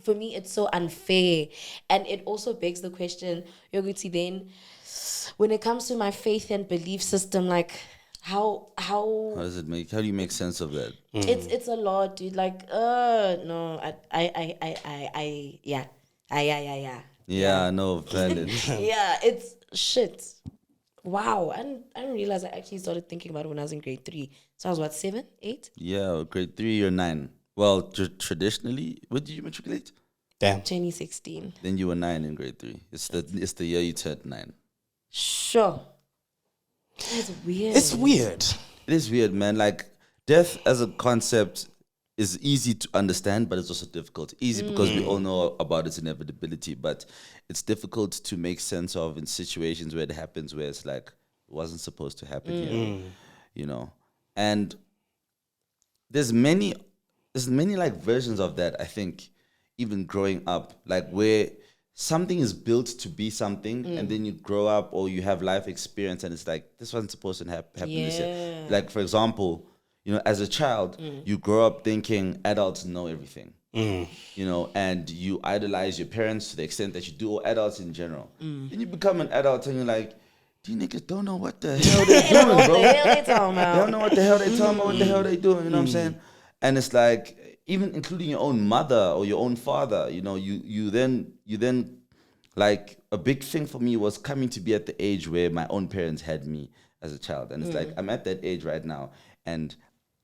For me, it's so unfair, and it also begs the question, Yoguti. Then, when it comes to my faith and belief system, like how
How do you make sense of that?
it's a lot, dude. Like, no, yeah.
Yeah, no, valid.
Yeah, it's shit. Wow. And I didn't realize I actually started thinking about it when I was in grade 3. So I was what, 7, 8?
Yeah, grade 3 or 9. Well, traditionally, what did you matriculate?
Damn.
2016.
Then you were 9 in grade 3. It's the year you turned 9.
Sure. That's weird.
It's weird.
It is weird, man. Like, death as a concept is easy to understand, but it's also difficult. Easy because we all know about its inevitability, but it's difficult to make sense of in situations where it happens, where it's like, it wasn't supposed to happen here, you know? And there's many like versions of that, I think, even growing up, like where something is built to be something, and then you grow up or you have life experience and it's like, this wasn't supposed to happen this year. Like, for example, you know, as a child, you grow up thinking adults know everything, you know, and you idolize your parents to the extent that you do, or adults in general. Then you become an adult and you're like, these niggas don't know what the hell they're doing, bro.
What the hell they talking
They
about?
don't know what the hell they talking about, what the hell they doing, you know what I'm saying? And it's like, even including your own mother or your own father, you know, you then like, a big thing for me was coming to be at the age where my own parents had me as a child. And it's like, I'm at that age right now, and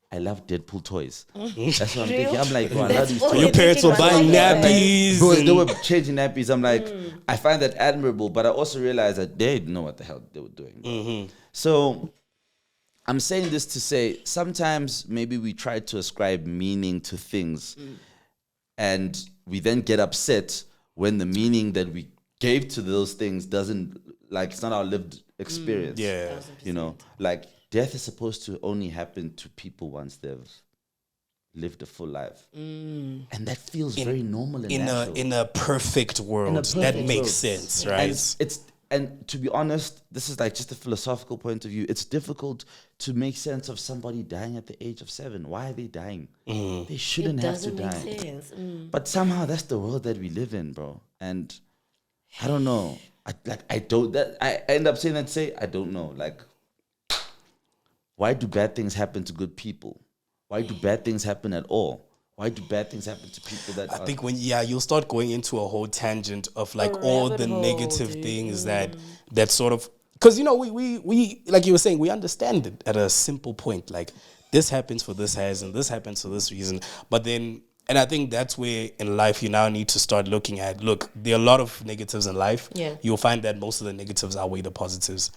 I love Deadpool toys. That's what I'm thinking. I'm like, bro, I love these
all
toys.
Your parents were buying
Yeah.
nappies.
Bro,
and-
they were changing nappies. I'm like, I find that admirable, but I also realized that they didn't know what the hell they were doing. Bro. So I'm saying this to say, sometimes maybe we try to ascribe meaning to things, and we then get upset when the meaning that we gave to those things doesn't, like, it's not our lived experience.
Yeah.
You know, like, death is supposed to only happen to people once they've lived a full life, and that feels very normal and natural.
In a perfect world, that
perfect
makes
world.
sense, right?
And to be honest, this is like just a philosophical point of view. It's difficult to make sense of somebody dying at the age of 7. Why are they dying? They shouldn't have to
Doesn't
die.
make sense.
But somehow that's the world that we live in, bro. And I don't know. I end up saying that to say I don't know. Like, why do bad things happen to good people? Why do bad things happen at all? Why do bad things happen to people that
I think you'll start going into a whole tangent of like
A
all
rabbit
the
hole,
negative
dude.
things that sort of, because, you know, we like you were saying, we understand it at a simple point. Like, this happens for this reason, this happens for this reason. But then, and I think that's where in life you now need to start looking at, look, there are a lot of negatives in life.
Yeah.
You'll find that most of the negatives outweigh the positives.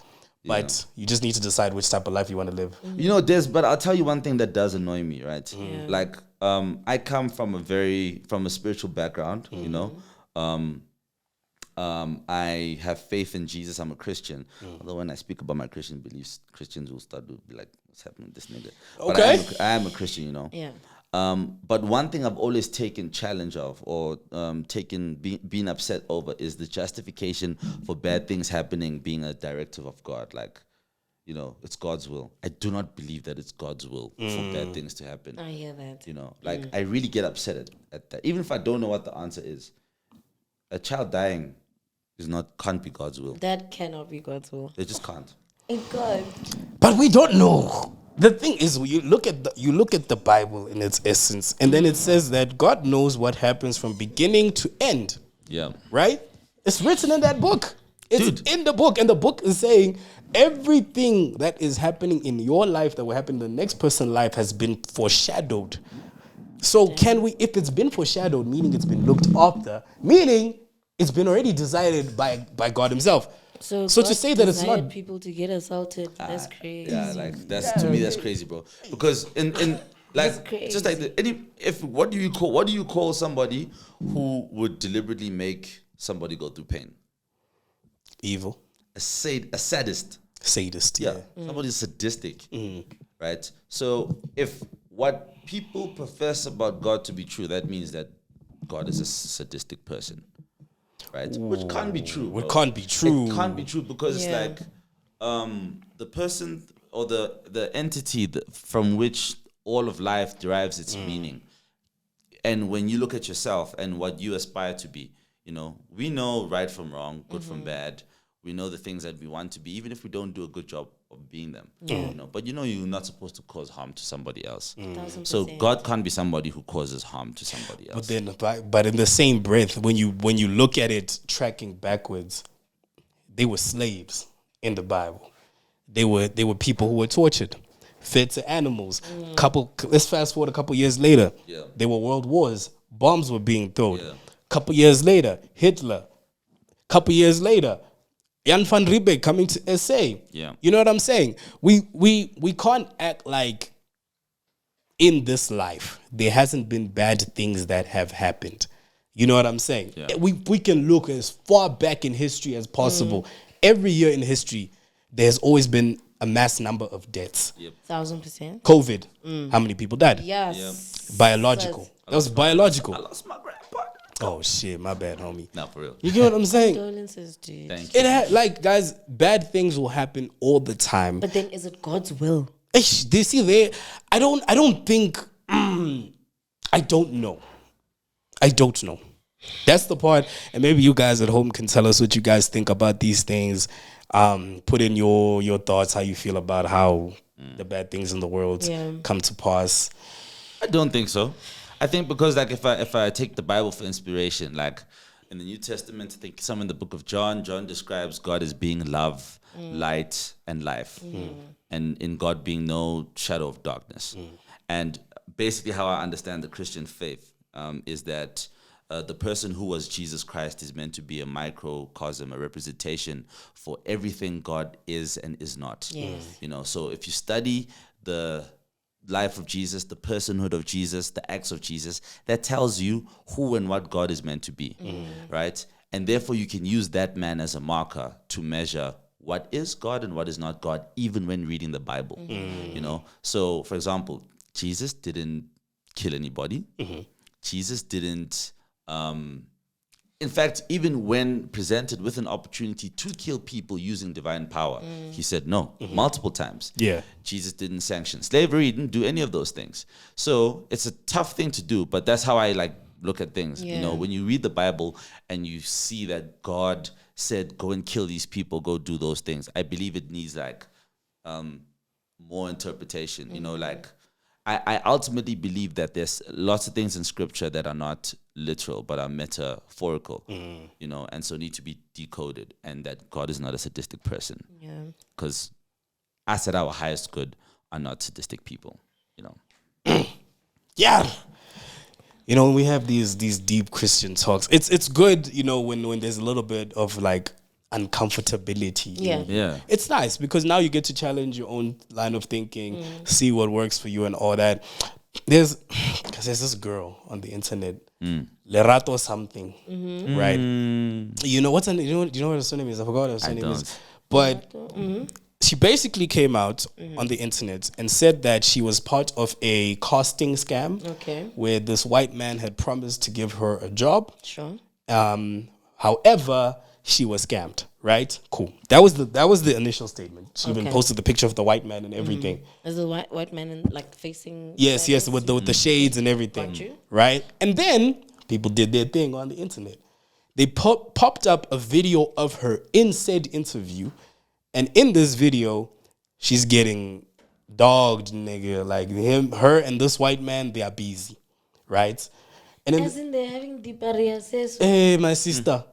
But you just need to decide which type of life you want to live.
You know, but I'll tell you one thing that does annoy me, right? Like, I come from a spiritual background, you know. I have faith in Jesus. I'm a Christian. Although when I speak about my Christian beliefs, Christians will start to be like, "What's happening with this nigga?"
Okay.
But I am a Christian, you know.
Yeah.
But one thing I've always taken challenge of, or being upset over, is the justification for bad things happening being a directive of God. Like, you know, it's God's will. I do not believe that it's God's will for bad things to happen.
I hear that.
You know, like I really get upset at that. Even if I don't know what the answer is, a child dying can't be God's will.
That cannot be God's will.
They just can't.
God.
But we don't know. The thing is, you look at the Bible in its essence, and then it says that God knows what happens from beginning to end.
Yeah.
Right? It's written in that book. It's
Dude.
in the book, and the book is saying everything that is happening in your life that will happen in the next person's life has been foreshadowed. So can we, if it's been foreshadowed, meaning it's been looked after, meaning it's been already decided by God himself.
So
to
God
say that it's
desired
not
people to get assaulted, that's crazy.
Yeah, like to me that's crazy, bro. Because in like
That's
just like what do you call somebody who would deliberately make somebody go through pain?
evil,
A sadist.
sadist.
Yeah, somebody's sadistic, right? So if what people profess about God to be true, that means that God is a sadistic person, right? Which can't be true.
It
bro.
can't be true.
It can't be true because
Yeah.
it's like the person or the entity from which all of life derives its meaning. And when you look at yourself and what you aspire to be, you know, we know right from wrong, good from bad. We know the things that we want to be, even if we don't do a good job of being them. You know, but you know you're not supposed to cause harm to somebody else.
1000%.
So God can't be somebody who causes harm to somebody else.
But in the same breath, when you look at it tracking backwards, they were slaves in the Bible. They were people who were tortured, fed to animals. Let's fast forward a couple years later.
Yeah.
There were world wars. Bombs were being thrown.
Yeah.
Couple years later, Hitler. Couple years later, Jan van Riebeeck coming to SA.
Yeah.
You know what I'm saying? We can't act like in this life there hasn't been bad things that have happened. You know what I'm saying?
Yeah.
We can look as far back in history as possible. Every year in history, there's always been a mass number of deaths.
1000%.
COVID, how many people died?
Yes.
Biological. That was biological.
I lost my grandpa.
Oh shit, my bad, homie.
Not for real.
You get what I'm saying?
Condolences, dude.
Thank you.
Like, guys, bad things will happen all the time.
But then is it God's will?
They see there. I don't think. I don't know. That's the part, and maybe you guys at home can tell us what you guys think about these things. Put in your thoughts, how you feel about how the bad things in the world come to pass.
I don't think so. I think because like if I take the Bible for inspiration, like in the New Testament, I think some in the book of John describes God as being love, light, and life, and in God being no shadow of darkness. And basically, how I understand the Christian faith is that the person who was Jesus Christ is meant to be a microcosm, a representation for everything God is and is not.
Yes.
You know, so if you study the life of Jesus, the personhood of Jesus, the acts of Jesus, that tells you who and what God is meant to be, right? And therefore you can use that man as a marker to measure what is God and what is not God, even when reading the Bible, you know? So, for example, Jesus didn't kill anybody. Jesus didn't, in fact, even when presented with an opportunity to kill people using divine power, he said no, multiple times.
Yeah.
Jesus didn't sanction slavery, he didn't do any of those things. So it's a tough thing to do, but that's how I like look at things. You know, when you read the Bible and you see that God said, go and kill these people, go do those things, I believe it needs like more interpretation, you know, like I ultimately believe that there's lots of things in scripture that are not literal but are metaphorical, you know, and so need to be decoded, and that God is not a sadistic person.
Yeah.
Because us at our highest good are not sadistic people, you know.
Yeah. You know, when we have these deep Christian talks, it's good, you know, when there's a little bit of like uncomfortability.
Yeah.
Yeah.
It's nice because now you get to challenge your own line of thinking, see what works for you and all that. there's this girl on the internet, Lerato something, right? You know what's her, you know what her surname is? I forgot what her surname is. But she basically came out on the internet and said that she was part of a casting scam, where this white man had promised to give her a job.
Sure.
However, she was scammed. Right? Cool. That was the initial statement. She even posted the picture of the white man and everything.
Is the white man in, like facing?
Yes, with the shades and everything. Right? And then people did their thing on the internet. They popped up a video of her in said interview, and in this video, she's getting dogged, nigga. Like her and this white man, they are busy, right? And then,
as in they're having diarrhea.
Hey, my sister.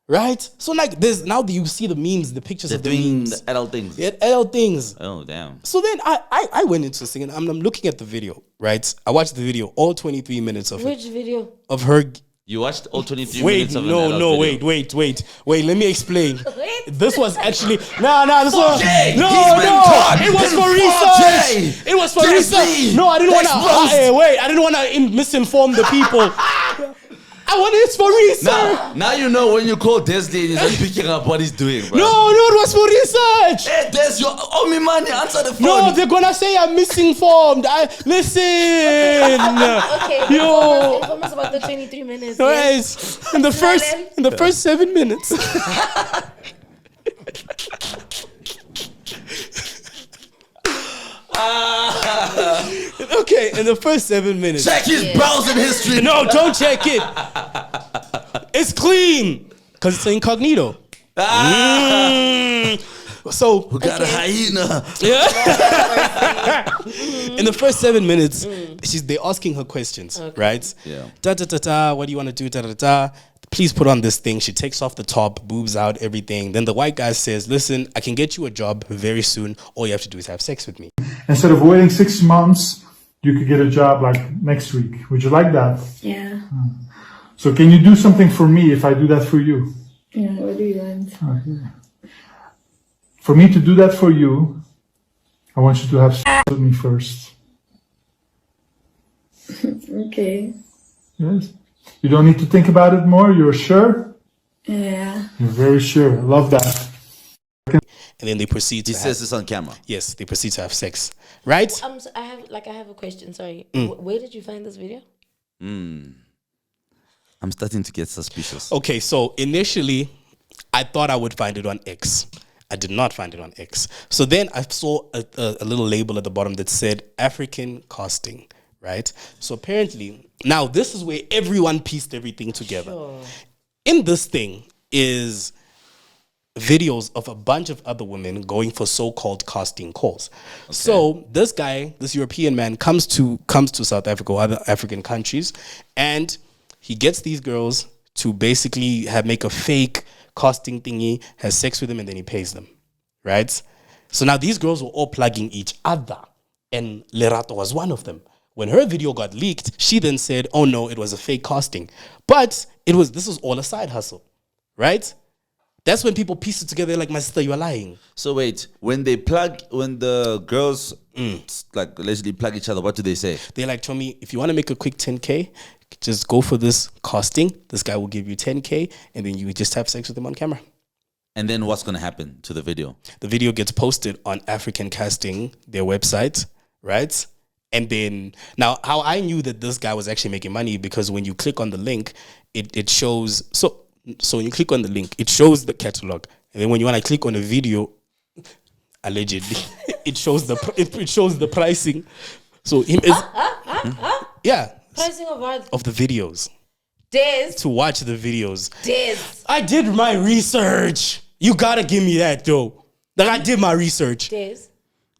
Right? So like there's now that you see the memes, the pictures of the memes.
The adult things.
Yeah, adult things.
Oh damn.
So then I went into this thing and I'm looking at the video, right? I watched the video, all 23 minutes of
Which video?
of her.
You watched all 23
Wait,
minutes of
no,
an adult video.
wait. Let me explain.
Wait.
This was actually this was
Jay,
no.
he's been caught.
It was for
Jay.
research. It was for
Jay,
research.
please.
No, I didn't want
Exposed.
to. Wait, I didn't want to misinform the people. I wanted it for research.
Now you know when you call Desley, he's not picking up what he's doing, bro.
No, it was for research.
Hey, Des, you owe me money. Answer the phone.
No, they're gonna say I'm misinformed. Listen.
Okay.
Yo.
Inform us about the 23 minutes.
Guys, in the first 7 minutes. Okay, in the first 7 minutes.
Check his browsing history.
No, don't check it. It's clean because it's incognito. So
We got a hyena.
in the first 7 minutes, they're asking her questions, right?
Yeah.
What do you want to do? Please put on this thing. She takes off the top, boobs out, everything. Then the white guy says, listen, I can get you a job very soon. All you have to do is have sex with me.
Instead of waiting 6 months, you could get a job like next week. Would you like that?
Yeah.
So can you do something for me if I do that for you?
Yeah, what do you want?
Okay. For me to do that for you, I want you to have sex with me first.
Okay.
Yes? You don't need to think about it more? You're sure?
Yeah.
You're very sure. I love that.
And then they proceed to
He says this on camera.
yes, they proceed to have sex, right?
So I have a question. Sorry, where did you find this video?
I'm starting to get suspicious.
Okay, so initially, I thought I would find it on X. I did not find it on X. So then I saw a little label at the bottom that said African casting, right? So apparently, now this is where everyone pieced everything together.
Sure.
In this thing is videos of a bunch of other women going for so-called casting calls. So this guy, this European man, comes to South Africa or other African countries, and he gets these girls to basically make a fake casting thingy, has sex with them, and then he pays them, right? So now these girls were all plugging each other, and Lerato was one of them. When her video got leaked, she then said, "Oh no, it was a fake casting," but this was all a side hustle, right? That's when people piece it together. Like, my sister, you are lying.
So wait, when the girls like allegedly plug each other, what do they say?
They're like, Tommy, if you want to make a quick 10K, just go for this casting. This guy will give you 10K, and then you just have sex with him on camera.
And then what's going to happen to the video?
The video gets posted on African Casting, their website, right? And then, now, how I knew that this guy was actually making money, because when you click on the link, it shows... So when you click on the link, it shows the catalog, and then when you want to click on a video, allegedly, it shows the pricing. So him is
Pricing of what?
of the videos
Des.
to watch the videos.
Des.
I did my research. You gotta give me that though. Like, I did my research.
Des.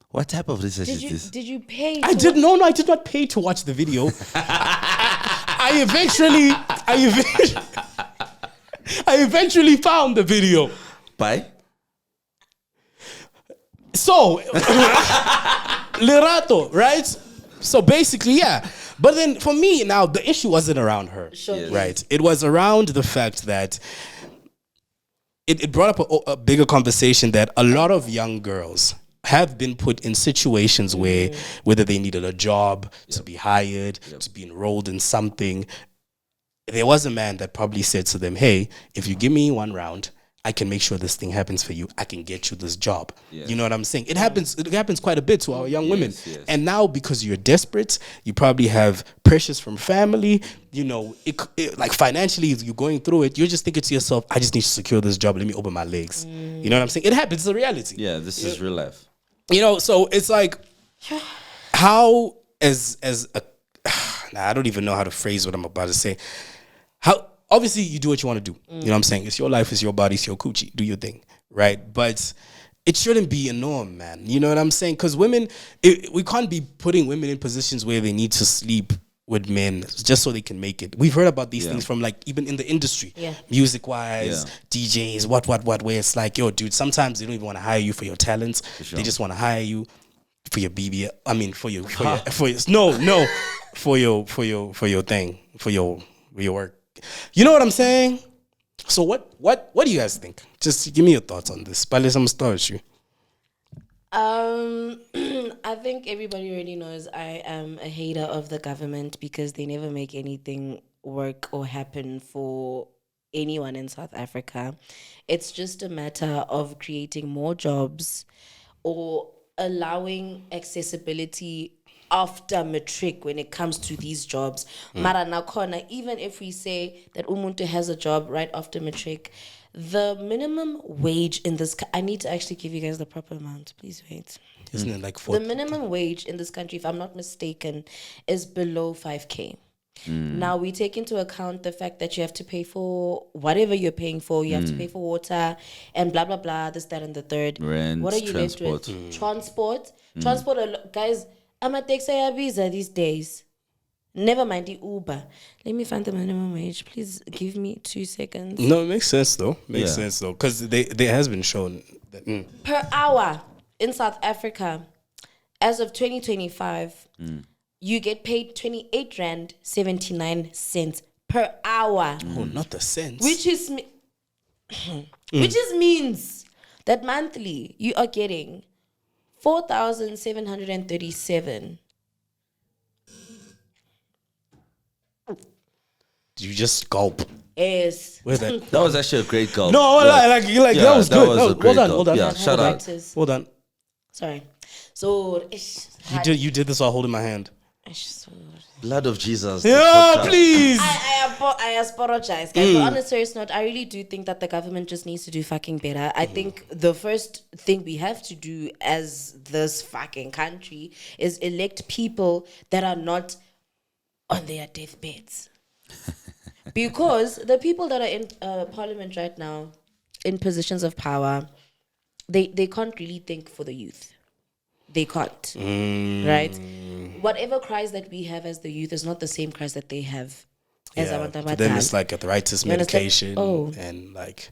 What type of research is this?
Did you pay?
I did not pay to watch the video. I eventually found the video.
Bye.
So, Lerato, right? So basically, yeah. But then for me, now, the issue wasn't around her.
Sure. Yes.
Right? It was around the fact that it brought up a bigger conversation that a lot of young girls have been put in situations where whether they needed a job, to be hired, to be enrolled in something, there was a man that probably said to them, hey, if you give me one round, I can make sure this thing happens for you. I can get you this job.
Yes.
You know what I'm saying? It happens quite a bit to our young women.
Yes.
And now because you're desperate, you probably have pressures from family, you know, like financially you're going through it. You're just thinking to yourself, I just need to secure this job. Let me open my legs. You know what I'm saying? It happens. It's a reality.
Yeah, this is real life.
You know, so it's like, how as a, I don't even know how to phrase what I'm about to say. How, obviously you do what you want to do. You know what I'm saying? It's your life, it's your body, it's your coochie. Do your thing, right? But it shouldn't be a norm, man. You know what I'm saying? Because women, we can't be putting women in positions where they need to sleep with men just so they can make it. We've heard about these things from like even in the industry, music wise, DJs, what, where it's like, yo, dude, sometimes they don't even want to hire you for your talents.
Sure.
They just want to hire you for your BB. I mean, for your no, for your thing, for your work. You know what I'm saying? So what do you guys think? Just give me your thoughts on this. Pales, I'm start with you.
I think everybody already knows I am a hater of the government because they never make anything work or happen for anyone in South Africa. It's just a matter of creating more jobs or allowing accessibility after matric when it comes to these jobs. Mara nakhona, even if we say that umuntu has a job right after matric, the minimum wage in this I need to actually give you guys the proper amount. Please wait.
Isn't it like
The minimum wage in this country, if I'm not mistaken, is below 5K. Now we take into account the fact that you have to pay for whatever you're paying for. You have to pay for water and blah blah blah, this, that, and the third.
Rent,
what are you
transport.
left with? Transport, guys. I'm a taxi visa these days. Never mind the Uber. Let me find the minimum wage. Please give me 2 seconds.
No, it makes sense though. Makes sense though, because there has been shown that
Per hour in South Africa, as of 2025, you get paid 28 rand 79 cents per hour.
oh, not the sense.
Which is means that monthly you are getting 4,737.
You just gulp.
Yes.
Where's that?
That was actually a great goal.
No, like that was good.
Was a great goal.
Hold on.
Yeah, shout out.
Hold on.
Sorry. So
You did this while holding my hand.
Blood of Jesus.
Yeah, please.
I apologize, guys. But on a serious note, I really do think that the government just needs to do fucking better. I think the first thing we have to do as this fucking country is elect people that are not on their deathbeds. Because the people that are in parliament right now, in positions of power, they can't really think for the youth. They can't, right? Whatever cries that we have as the youth is not the same cries that they have as abantu
For them, it's
abadala.
like arthritis medication and like.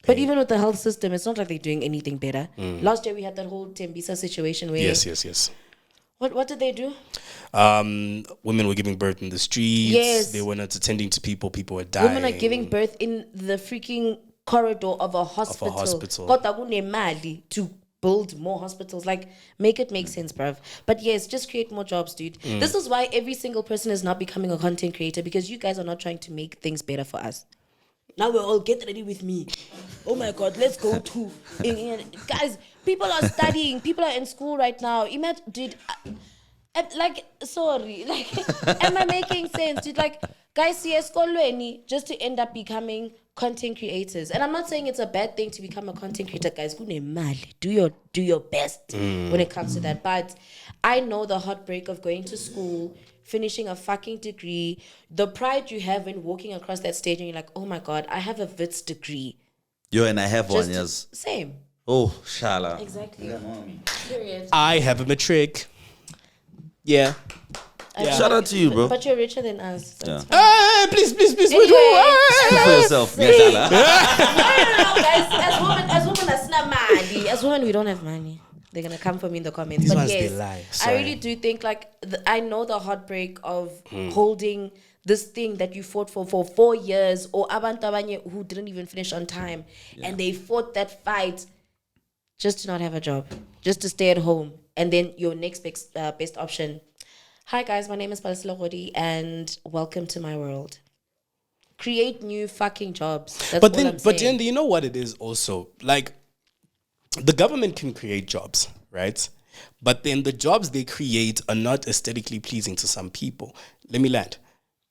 But even with the health system, it's not like they're doing anything better. Last year we had that whole Tembisa situation where
Yes.
What did they do?
Women were giving birth in the streets.
Yes.
They were not attending to people. People were dying.
Women are giving birth in the freaking corridor of a hospital. Kodwa kunemali to build more hospitals. Like, make it make sense, bruv. But yes, just create more jobs, dude. This is why every single person is not becoming a content creator, because you guys are not trying to make things better for us. Now we're all, get ready with me. Oh my God, let's go to... Guys, people are studying. People are in school right now. Imagine, dude... sorry. Am I making sense? Dude, guys, just to end up becoming content creators. And I'm not saying it's a bad thing to become a content creator, guys. Do your best when it comes to that. But I know the heartbreak of going to school, finishing a fucking degree, the pride you have when walking across that stage and you're like, oh my God, I have a Wits degree.
Yo, and I have one, yes.
Same.
Oh, shala.
Exactly. Period.
I have a matric. Yeah.
Shout out to you, bro.
But you're richer than us. So
Yeah.
Please.
Anyway,
Speak for yourself.
No, guys. As women, as women, we don't have money. They're gonna come for me in the comments.
These
but
ones,
yes,
they lie.
I
Sorry.
really do think I know the heartbreak of holding this thing that you fought for 4 years, or abantu abanye who didn't even finish on time, and they fought that fight just to not have a job, just to stay at home, and then your next best option. Hi guys, my name is Palesalegodi, and welcome to my world. Create new fucking jobs. That's
But
all
then,
I'm saying.
you know what it is also? Like, the government can create jobs, right? But then the jobs they create are not aesthetically pleasing to some people. Let me land.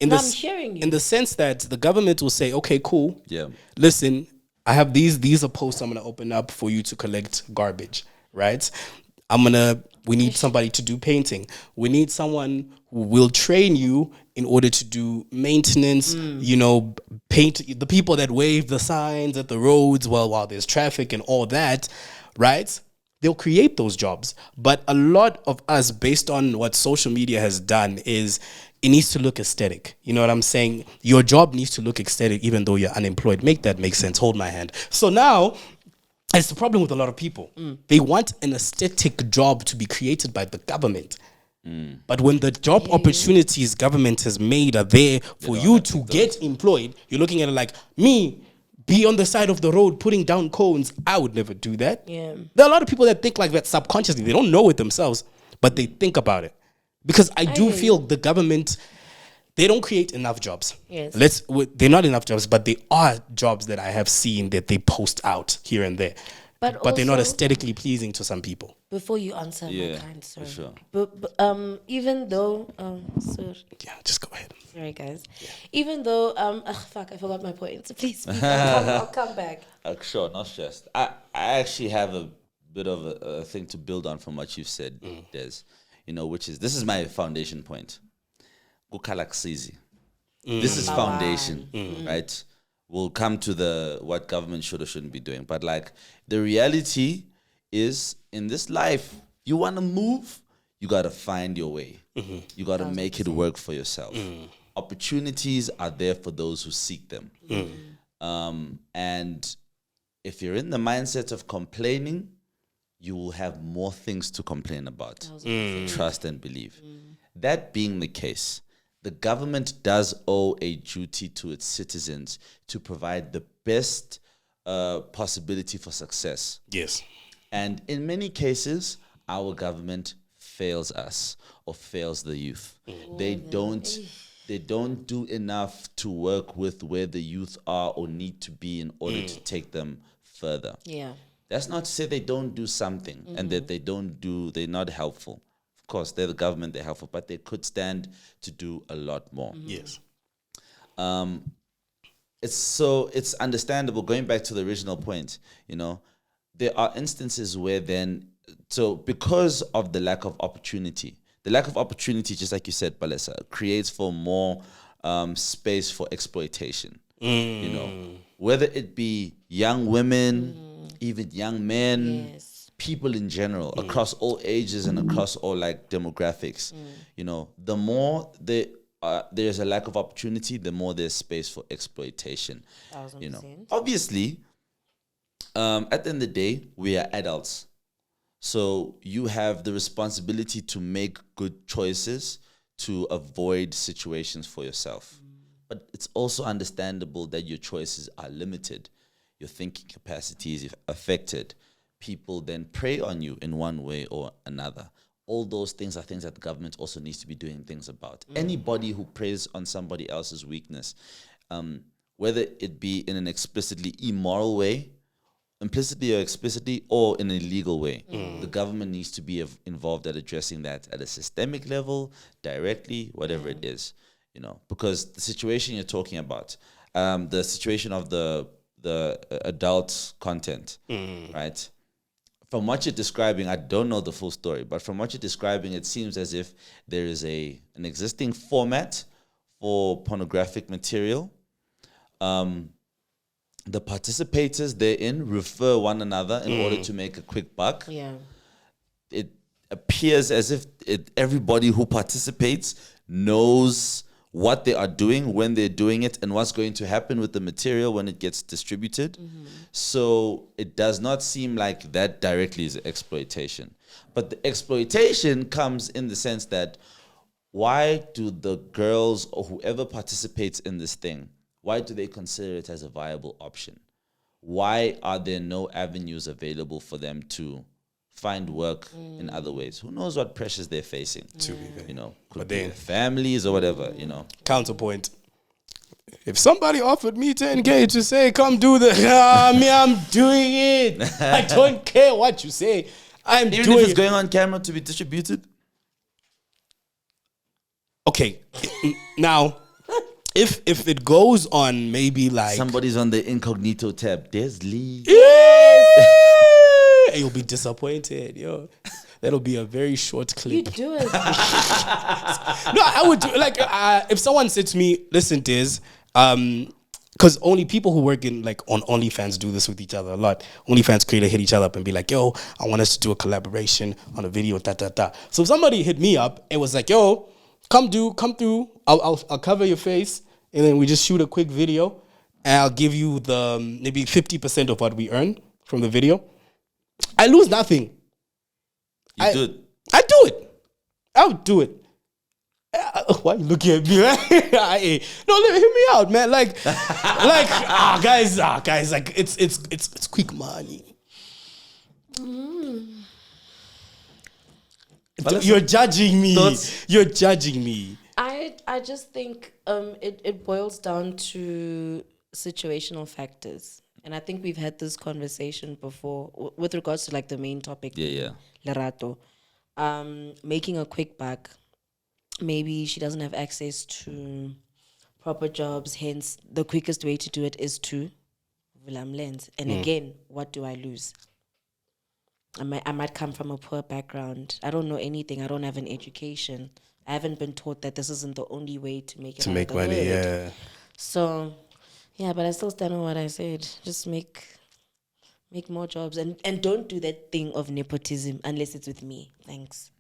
No, I'm hearing you.
In the sense that the government will say, okay, cool.
Yeah.
Listen, I have these are posts I'm gonna open up for you to collect garbage, right? We need somebody to do painting. We need someone who will train you in order to do maintenance, paint the people that wave the signs at the roads while there's traffic and all that, right? They'll create those jobs. But a lot of us, based on what social media has done, is it needs to look aesthetic. You know what I'm saying? Your job needs to look aesthetic even though you're unemployed. Make that make sense. Hold my hand. So now, it's the problem with a lot of people. They want an aesthetic job to be created by the government. But when the job opportunities government has made are there for you to get employed, you're looking at it like, me, be on the side of the road putting down cones. I would never do that.
Yeah.
There are a lot of people that think like that subconsciously. They don't know it themselves, but they think about it. Because I do feel the government, they don't create enough jobs.
Yes.
They're not enough jobs, but they are jobs that I have seen that they post out here and there. But they're not
also-
aesthetically pleasing to some people.
Before you answer,
Yeah,
my kind sir.
for sure.
But even though, sir,
Yeah, just go ahead.
sorry guys. Even though, fuck, I forgot my point. Please speak. I'll come back.
Sure, not stressed. I actually have a bit of a thing to build on from what you've said, Des. Which is, this is my foundation point. Kukalaksizi. This is foundation, right? We'll come to what government should or shouldn't be doing. But like, the reality is, in this life, you want to move, you got to find your way. You got to make it work for yourself. Opportunities are there for those who seek them. And if you're in the mindset of complaining, you will have more things to complain about. Trust and believe. That being the case, the government does owe a duty to its citizens to provide the best possibility for success.
Yes.
And in many cases, our government fails us or fails the youth. They don't do enough to work with where the youth are or need to be in order to take them further.
Yeah.
That's not to say they don't do something and that they're not helpful. Of course, they're the government, they're helpful, but they could stand to do a lot more.
Yes.
It's understandable, going back to the original point, there are instances where because of the lack of opportunity, just like you said, Palesa, creates for more space for exploitation. Whether it be young women, even young men, people in general, across all ages and across all like demographics. The more there's a lack of opportunity, the more there's space for exploitation.
1000%.
Obviously, at the end of the day, we are adults. So you have the responsibility to make good choices to avoid situations for yourself. But it's also understandable that your choices are limited. Your thinking capacity is affected. People then prey on you in one way or another. All those things are things that the government also needs to be doing things about. Anybody who preys on somebody else's weakness, whether it be in an explicitly immoral way, implicitly or explicitly, or in a legal way, the government needs to be involved at addressing that at a systemic level, directly, whatever it is. Because the situation you're talking about, the situation of the adult content, right? From what you're describing, I don't know the full story, but from what you're describing, it seems as if there is an existing format for pornographic material. The participators therein refer one another in order to make a quick buck.
Yeah.
It appears as if everybody who participates knows what they are doing, when they're doing it, and what's going to happen with the material when it gets distributed. So it does not seem like that directly is exploitation. But the exploitation comes in the sense that, why do the girls or whoever participates in this thing, why do they consider it as a viable option? why are there no avenues available for them to find work in other ways? Who knows what pressures they're facing? You know, could
But
be
then-
their families or whatever, you know.
Counterpoint. If somebody offered me 10K to say, come do the, I'm doing it. I don't care what you say. I'm
Even
doing
if it's
it.
going on camera to be distributed?
Okay. Now, if it goes on maybe like...
Somebody's on the incognito tab. There's Lee.
And you'll be disappointed, yo. That'll be a very short
You
clip.
do it.
No, I would do like if someone said to me, "Listen, Diz, because only people who work in like on OnlyFans do this with each other a lot. OnlyFans creator hit each other up and be like, "Yo, I want us to do a collaboration on a video." So if somebody hit me up and was like, "Yo, come through. I'll cover your face, and then we just shoot a quick video, and I'll give you the maybe 50% of what we earn from the video." I lose nothing.
You do it.
I do it. I would do it. Why you looking at me? Hey, no, hear me out, man. Guys, like it's quick money. You're judging me.
Thoughts?
You're judging me.
I just think it boils down to situational factors. And I think we've had this conversation before with regards to like the main topic.
Yeah.
Lerato. Making a quick buck. Maybe she doesn't have access to proper jobs, hence the quickest way to do it is to lens. And again, what do I lose? I might come from a poor background. I don't know anything. I don't have an education. I haven't been taught that this isn't the only way to make it
To
out
make
of the
money,
hood.
yeah.
So, yeah, but I still stand on what I said. Just make more jobs and don't do that thing of nepotism unless it's with me. Thanks.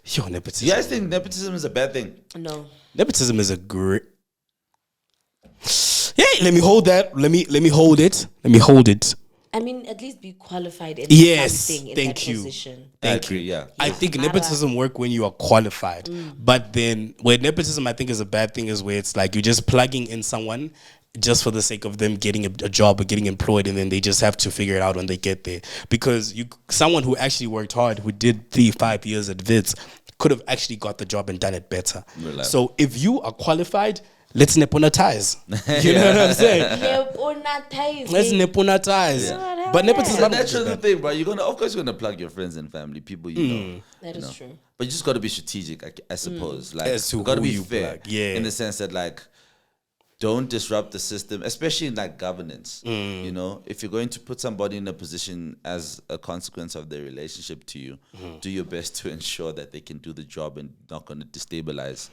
Yo, nepotism.
You guys think nepotism is a bad thing?
No.
Nepotism is a great. Yeah, let me hold that. Let me hold it. Let me hold it.
I mean, at least be qualified in
Yes,
something in
thank
that
you.
position.
I agree, yeah.
I think nepotism work when you are qualified. But then where nepotism I think is a bad thing is where it's like you're just plugging in someone just for the sake of them getting a job or getting employed, and then they just have to figure it out when they get there. Because someone who actually worked hard, who did 3-5 years at Wits, could have actually got the job and done it better.
Relax.
So if you are qualified, let's neponatize. You know what I'm saying? Let's neponatize.
Yeah.
But nepotism
And that's the thing, bro. Of course you're gonna plug your friends and family, people you know.
That is true.
But you just gotta be strategic, I suppose. Like
As to
you gotta
who
be
you
fair.
plug, yeah.
In the sense that like don't disrupt the system, especially in like governance. You know, if you're going to put somebody in a position as a consequence of their relationship to you, do your best to ensure that they can do the job and not going to destabilize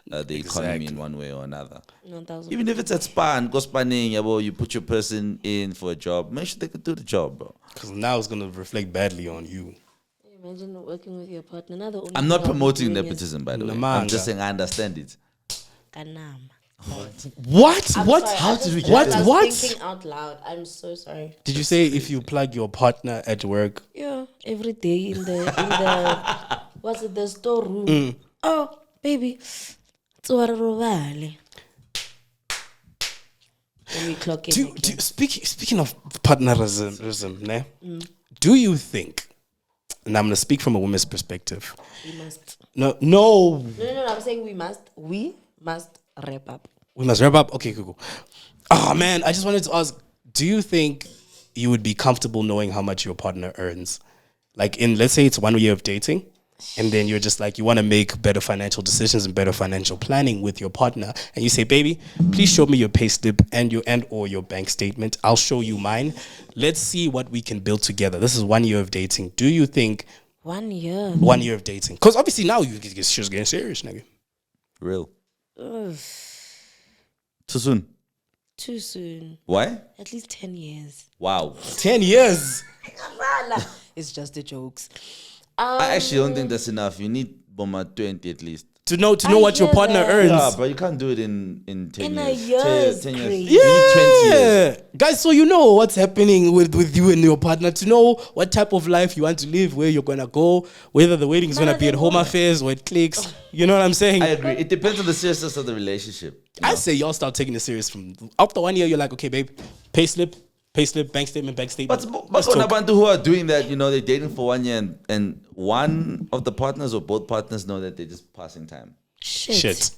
the economy in one way or another.
1,000%.
Even if it's at spa and go spanning, you put your person in for a job, make sure they can do the job, bro.
Because now it's going to reflect badly on you.
Imagine working with your partner. Now the only
I'm not
job
promoting
you're doing is
nepotism, by the way. I'm
Namanga.
just saying I understand it.
Kanam.
What?
I'm
What?
sorry,
How
I
did we
just-
get
I
there?
was
What?
thinking out loud. I'm so sorry.
Did you say if you plug your partner at work?
Yeah, every day in the what's it, the storeroom. Oh, baby. Tsoarorobale. When we clock in again.
Speaking of partnerism, ne? Do you think, and I'm going to speak from a woman's perspective.
We must.
No,
No, I'm saying we must wrap up.
we must wrap up. Okay, cool. Oh, man, I just wanted to ask, do you think you would be comfortable knowing how much your partner earns? Like let's say it's 1 year of dating, and then you're just like, you want to make better financial decisions and better financial planning with your partner. And you say, baby, please show me your payslip or your bank statement. I'll show you mine. Let's see what we can build together. This is 1 year of dating. Do you think
1 year.
1 year of dating? Because obviously now she's getting serious, nigga.
Real.
Ugh,
Too soon.
too soon.
Why?
At least 10 years.
Wow.
10 years.
It's just the jokes.
I actually don't think that's enough. You need Boma 20 at least.
To know what your
hear
partner
that.
earns.
Yeah, but you can't do it in 10
In
years.
a year is
10 years.
crazy.
You need 20 years.
Guys, so you know what's happening with you and your partner, to know what type of life you want to live, where you're gonna go, whether the wedding is gonna be at home affairs or it clicks. You know what I'm saying?
I agree. It depends on the seriousness of the relationship.
I say y'all start taking it serious from after 1 year. You're like, okay, babe, payslip, Payslip, bank statement, bank statement.
But
Let's
on
talk.
abantu who are doing that, you know, they're dating for 1 year and one of the partners or both partners know that they're just passing time.
Shit.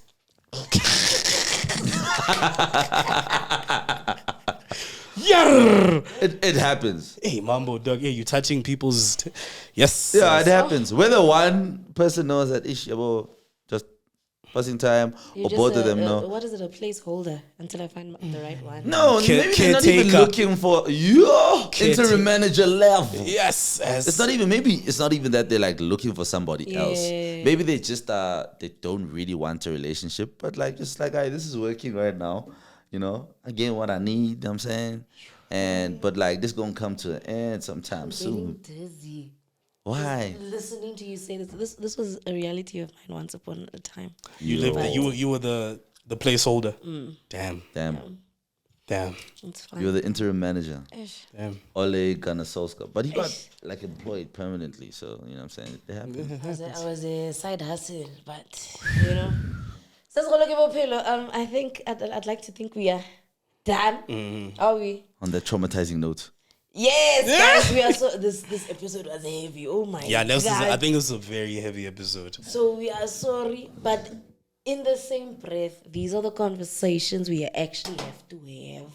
Yarr!
It happens.
Hey, Mambo, dog. Hey, you touching people's... Yes.
Yeah, it
yes.
happens. Whether one person knows that ish, just passing time,
You're
or
just
both of them know.
What is it? A placeholder until I find the right one.
No, maybe they're not even
Caretaker.
looking for your
Caretaker.
interim manager level.
Yes. yes.
It's not even that they're like looking for somebody else.
Yeah.
Maybe they just they don't really want a relationship, but like just like, hey, this is working right now. You know, I get what I need, you know what I'm saying? But like this gonna come to an end sometime soon.
Dizzy.
Why?
Listening to you say this was a reality of mine once upon a time.
You lived. You were the placeholder. Damn.
It's fine.
You're the interim manager.
Ish.
Damn.
Ole Gunnar Solskjaer. But he got like employed permanently, so you know what I'm saying? It happens.
I was a side hustle, but you know. I think I'd like to think we are done. Are we?
On that traumatizing note.
Yes, guys, we are so. This episode was heavy. Oh my
Yeah,
god!
I think it was a very heavy episode.
So we are sorry, but in the same breath, these are the conversations we actually have to have.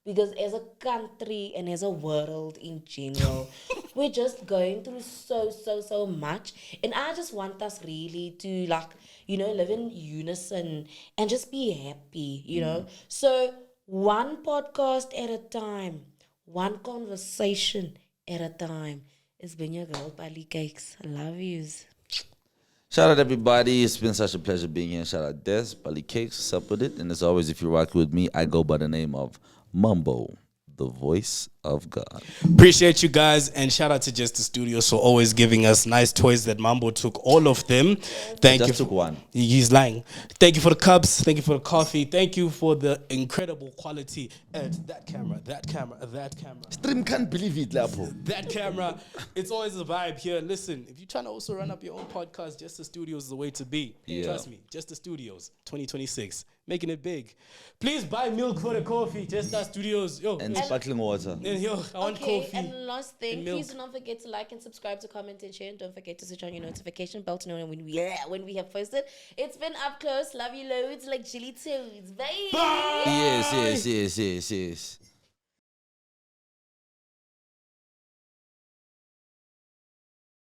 Because as a country and as a world in general, we're just going through so much. And I just want us really to live in unison and just be happy, you know. So one podcast at a time, one conversation at a time. It's been your girl, Bali Cakes. I love yous.
Shout out everybody. It's been such a pleasure being here. Shout out Des, Bali Cakes, what's up with it? And as always, if you rock with me, I go by the name of Mumbo, the voice of God.
Appreciate you guys, and shout out to Just the Studios for always giving us nice toys that Mambo took all of them. Thank you.
Took one.
He's lying. Thank you for the cups. Thank you for the coffee. Thank you for the incredible quality. And that camera.
Stream can't believe it, Lapo.
That camera. It's always a vibe here. Listen, if you're trying to also run up your own podcast, Just the Studios is the way to be.
Yeah.
Trust me. Just the Studios 2026. Making it big. Please buy milk for the coffee. Just the Studios. Yo.
And sparkling water.
And yo, I want coffee.
And last thing,
and milk.
please do not forget to like and subscribe, to comment and share, and don't forget to switch on your notification bell to know when we have posted. It's been up close. Love you loads like chili toads. Bye.
Yes.